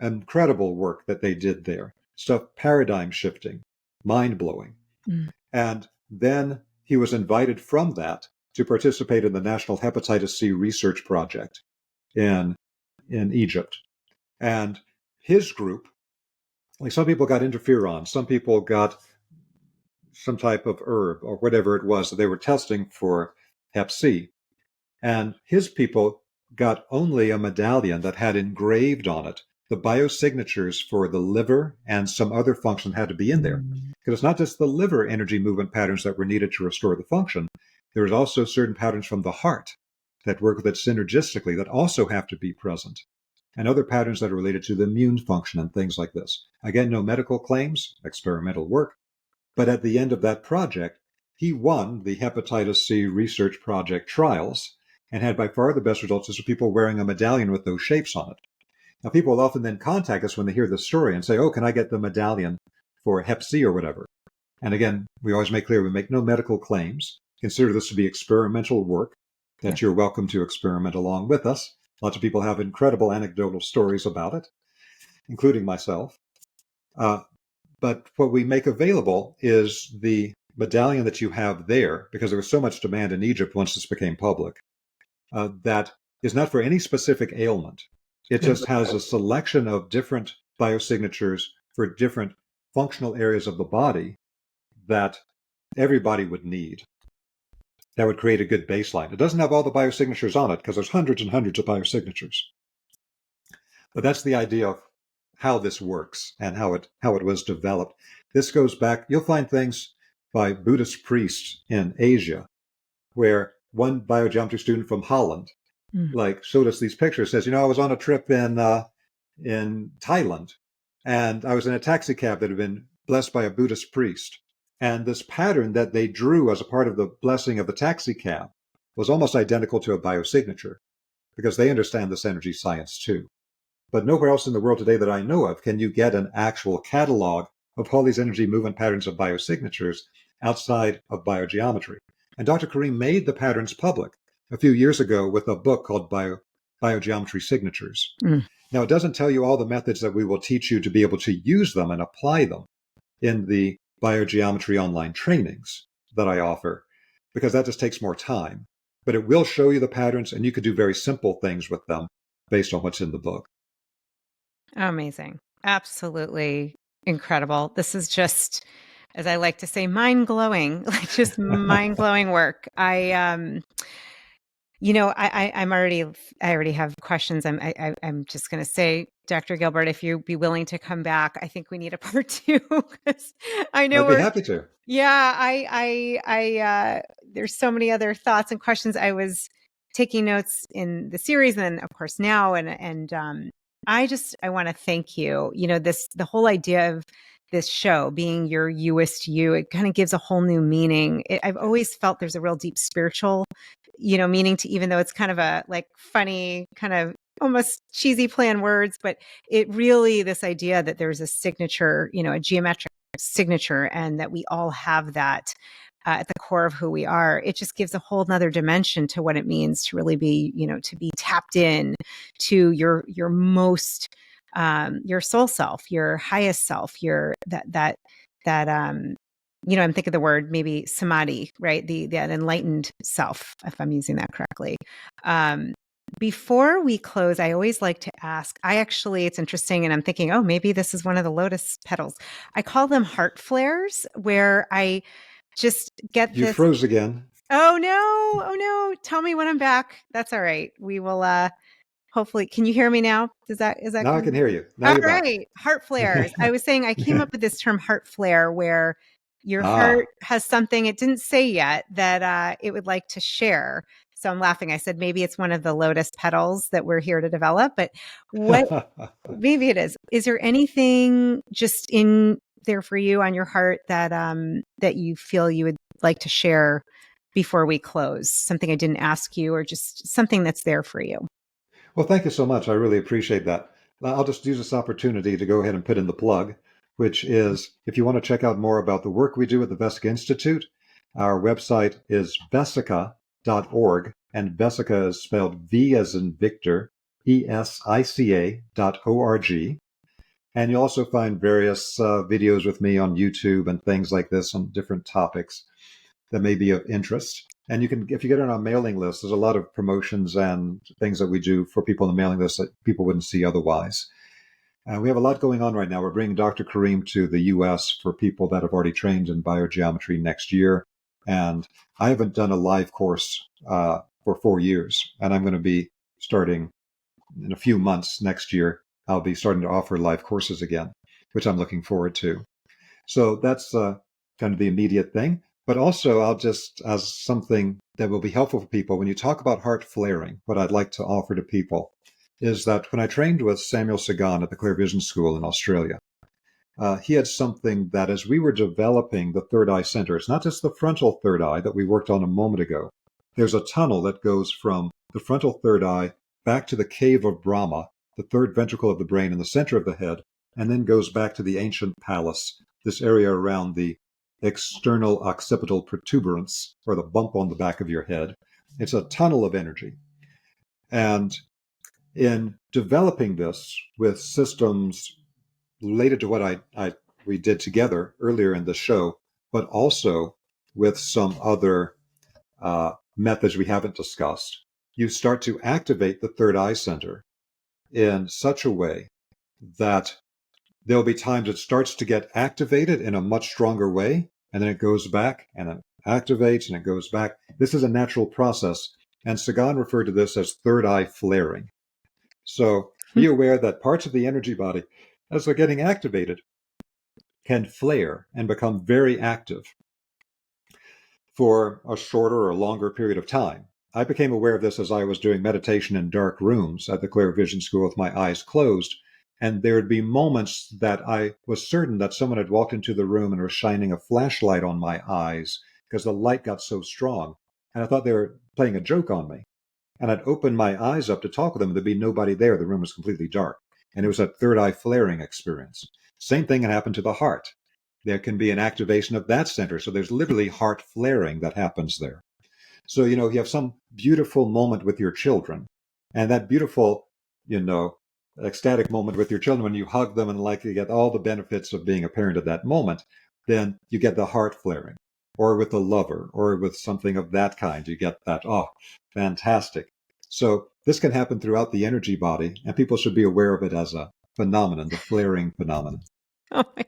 Incredible work that they did there. Stuff paradigm shifting, mind-blowing. And then he was invited from that to participate in the National Hepatitis C Research Project in Egypt. And his group, like some people got interferon, some people got some type of herb or whatever it was that they were testing for Hep C. And his people got only a medallion that had engraved on it the biosignatures for the liver and some other function had to be in there. Because it's not just the liver energy movement patterns that were needed to restore the function. There was also certain patterns from the heart that work with it synergistically that also have to be present. And other patterns that are related to the immune function and things like this. Again, no medical claims, experimental work. But at the end of that project, he won the hepatitis C research project trials and had by far the best results as people wearing a medallion with those shapes on it. Now, people will often then contact us when they hear the story and say, oh, can I get the medallion for Hep C or whatever? And again, we always make clear we make no medical claims. Consider this to be experimental work that you're welcome to experiment along with us. Lots of people have incredible anecdotal stories about it, including myself. But what we make available is the medallion that you have there, because there was so much demand in Egypt once this became public, that is not for any specific ailment. It just has a selection of different biosignatures for different functional areas of the body that everybody would need. That would create a good baseline. It doesn't have all the biosignatures on it because there's hundreds and hundreds of biosignatures. But that's the idea of how this works and how it was developed. This goes back, you'll find things by Buddhist priests in Asia, where one biogeometry student from Holland showed us these pictures, says, I was on a trip in Thailand, and I was in a taxi cab that had been blessed by a Buddhist priest. And this pattern that they drew as a part of the blessing of the taxi cab was almost identical to a biosignature, because they understand this energy science too. But nowhere else in the world today that I know of can you get an actual catalog of all these energy movement patterns of biosignatures outside of biogeometry. And Dr. Karim made the patterns public a few years ago with a book called Biogeometry Signatures. Now, it doesn't tell you all the methods that we will teach you to be able to use them and apply them in the biogeometry online trainings that I offer, because that just takes more time. But it will show you the patterns, and you could do very simple things with them based on what's in the book. Amazing. Absolutely incredible. This is just, as I like to say, mind-blowing, like just mind-blowing work. I already have questions. I'm just going to say, Dr. Gilbert, if you'd be willing to come back, I think we need a part 2 because I know I'd be happy to. Yeah, there's so many other thoughts and questions. I was taking notes in the series and of course now, and I want to thank you. The whole idea of this show being your Youest you, it kind of gives a whole new meaning. I've always felt there's a real deep spiritual meaning to, even though it's kind of a like funny, kind of almost cheesy play on words, but it really, this idea that there's a signature, a geometric signature, and that we all have that at the core of who we are. It just gives a whole nother dimension to what it means to really be, to be tapped in to your most, your soul self, your highest self, your I'm thinking the word maybe samadhi, right? That enlightened self, if I'm using that correctly. Before we close, I always like to ask, it's interesting, and I'm thinking, oh, maybe this is one of the lotus petals. I call them heart flares, where I just get You this. froze again. Oh no. Tell me when I'm back. That's all right. We will, hopefully, can you hear me now? Is that Now I coming? can hear you. Now All you're back. right. Heart flares. I was saying I came up with this term heart flare, where your heart Ah. has something it didn't say yet that it would like to share. So I'm laughing. I said, maybe it's one of the lotus petals that we're here to develop, but what, maybe it is. Is there anything just in there for you on your heart that you feel you would like to share before we close? Something I didn't ask you, or just something that's there for you? Well, thank you so much. I really appreciate that. I'll just use this opportunity to go ahead and put in the plug, which is if you want to check out more about the work we do at the Vesica Institute, our website is vesica.org, and Vesica is spelled V as in Victor, ESICA.org. And you'll also find various videos with me on YouTube and things like this on different topics that may be of interest. And you can, if you get on our mailing list, there's a lot of promotions and things that we do for people on the mailing list that people wouldn't see otherwise. We have a lot going on right now. We're bringing Dr. Kareem to the US for people that have already trained in biogeometry next year. And I haven't done a live course for 4 years. And I'm going to be starting in a few months next year. I'll be starting to offer live courses again, which I'm looking forward to. So that's kind of the immediate thing. But also, I'll just, as something that will be helpful for people, when you talk about heart flaring, what I'd like to offer to people is that when I trained with Samuel Sagan at the Clear Vision School in Australia, he had something that as we were developing the third eye center, it's not just the frontal third eye that we worked on a moment ago. There's a tunnel that goes from the frontal third eye back to the cave of Brahma, the third ventricle of the brain in the center of the head, and then goes back to the ancient palace, this area around the external occipital protuberance, or the bump on the back of your head. It's a tunnel of energy. And in developing this with systems related to what we did together earlier in the show, but also with some other methods we haven't discussed, you start to activate the third eye center in such a way that there'll be times it starts to get activated in a much stronger way, and then it goes back and it activates and it goes back. This is a natural process, and Sagan referred to this as third eye flaring. So be aware that parts of the energy body, as they're getting activated, can flare and become very active for a shorter or longer period of time. I became aware of this as I was doing meditation in dark rooms at the Clear Vision School with my eyes closed. And there would be moments that I was certain that someone had walked into the room and was shining a flashlight on my eyes because the light got so strong. And I thought they were playing a joke on me. And I'd open my eyes up to talk with them. There'd be nobody there. The room was completely dark. And it was a third eye flaring experience. Same thing can happen to the heart. There can be an activation of that center. So there's literally heart flaring that happens there. So, you have some beautiful moment with your children, and that beautiful, ecstatic moment with your children when you hug them and like you get all the benefits of being a parent at that moment, then you get the heart flaring. Or with a lover, or with something of that kind, you get that, oh, fantastic. So this can happen throughout the energy body, and people should be aware of it as a phenomenon, the flaring phenomenon. Oh my.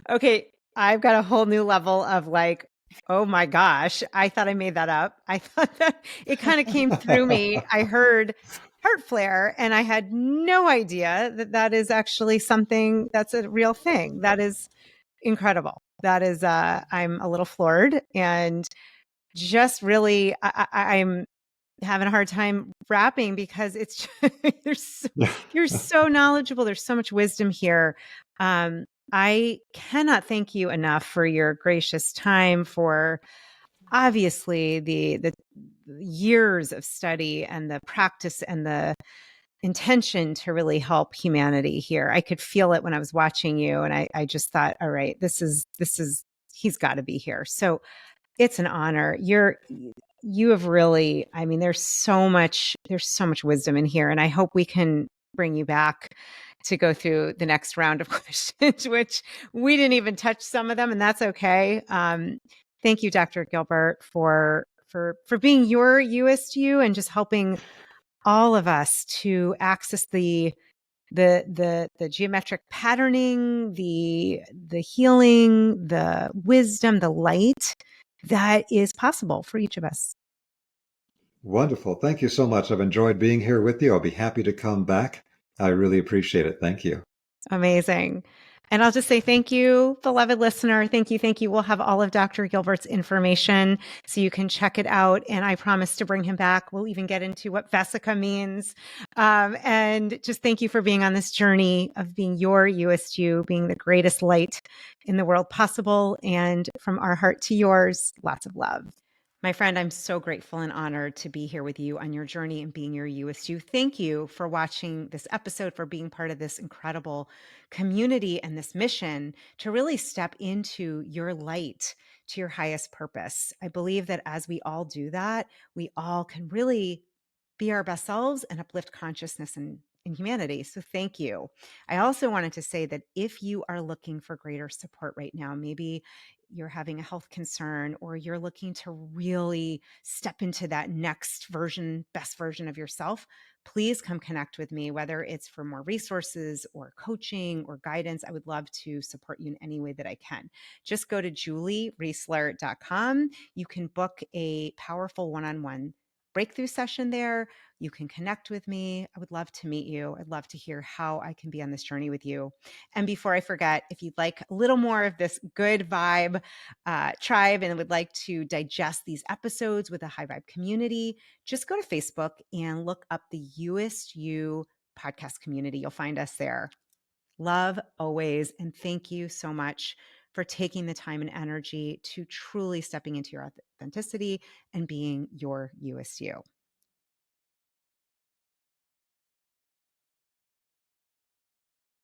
Okay, I've got a whole new level of like, oh my gosh, I thought I made that up. I thought that it kind of came through me. I heard heart flare, and I had no idea that that is actually something that's a real thing. That is incredible. That is, I'm a little floored, and just really, I'm having a hard time wrapping, because it's you're so knowledgeable. There's so much wisdom here. I cannot thank you enough for your gracious time, for obviously the years of study and the practice and the intention to really help humanity here. I could feel it when I was watching you, and I just thought, all right, this is he's got to be here. So it's an honor. You have really, I mean, there's so much wisdom in here, and I hope we can bring you back to go through the next round of questions, which we didn't even touch some of them, and that's okay. Thank you, Dr. Gilbert, for being your USU and just helping all of us to access the geometric patterning, the healing, the wisdom, the light that is possible for each of us. Wonderful. Thank you so much. I've enjoyed being here with you. I'll be happy to come back. I really appreciate it. Thank you. Amazing. And I'll just say thank you, beloved listener. Thank you. Thank you. We'll have all of Dr. Gilbert's information so you can check it out. And I promise to bring him back. We'll even get into what vesica means. And just thank you for being on this journey of being your USU, being the greatest light in the world possible. And from our heart to yours, lots of love. My friend, I'm so grateful and honored to be here with you on your journey and being your USU. Thank you for watching this episode, for being part of this incredible community and this mission to really step into your light, to your highest purpose. I believe that as we all do that, we all can really be our best selves and uplift consciousness and in humanity. So thank you. I also wanted to say that if you are looking for greater support right now, maybe you're having a health concern or you're looking to really step into that next version, best version of yourself, please come connect with me, whether it's for more resources or coaching or guidance. I would love to support you in any way that I can. Just go to juliereisler.com. You can book a powerful one-on-one breakthrough session there. You can connect with me. I would love to meet you. I'd love to hear how I can be on this journey with you. And before I forget, if you'd like a little more of this good vibe tribe and would like to digest these episodes with a high vibe community, just go to Facebook and look up the Youest You podcast community. You'll find us there. Love always. And thank you so much for taking the time and energy to truly stepping into your authenticity and being your USU.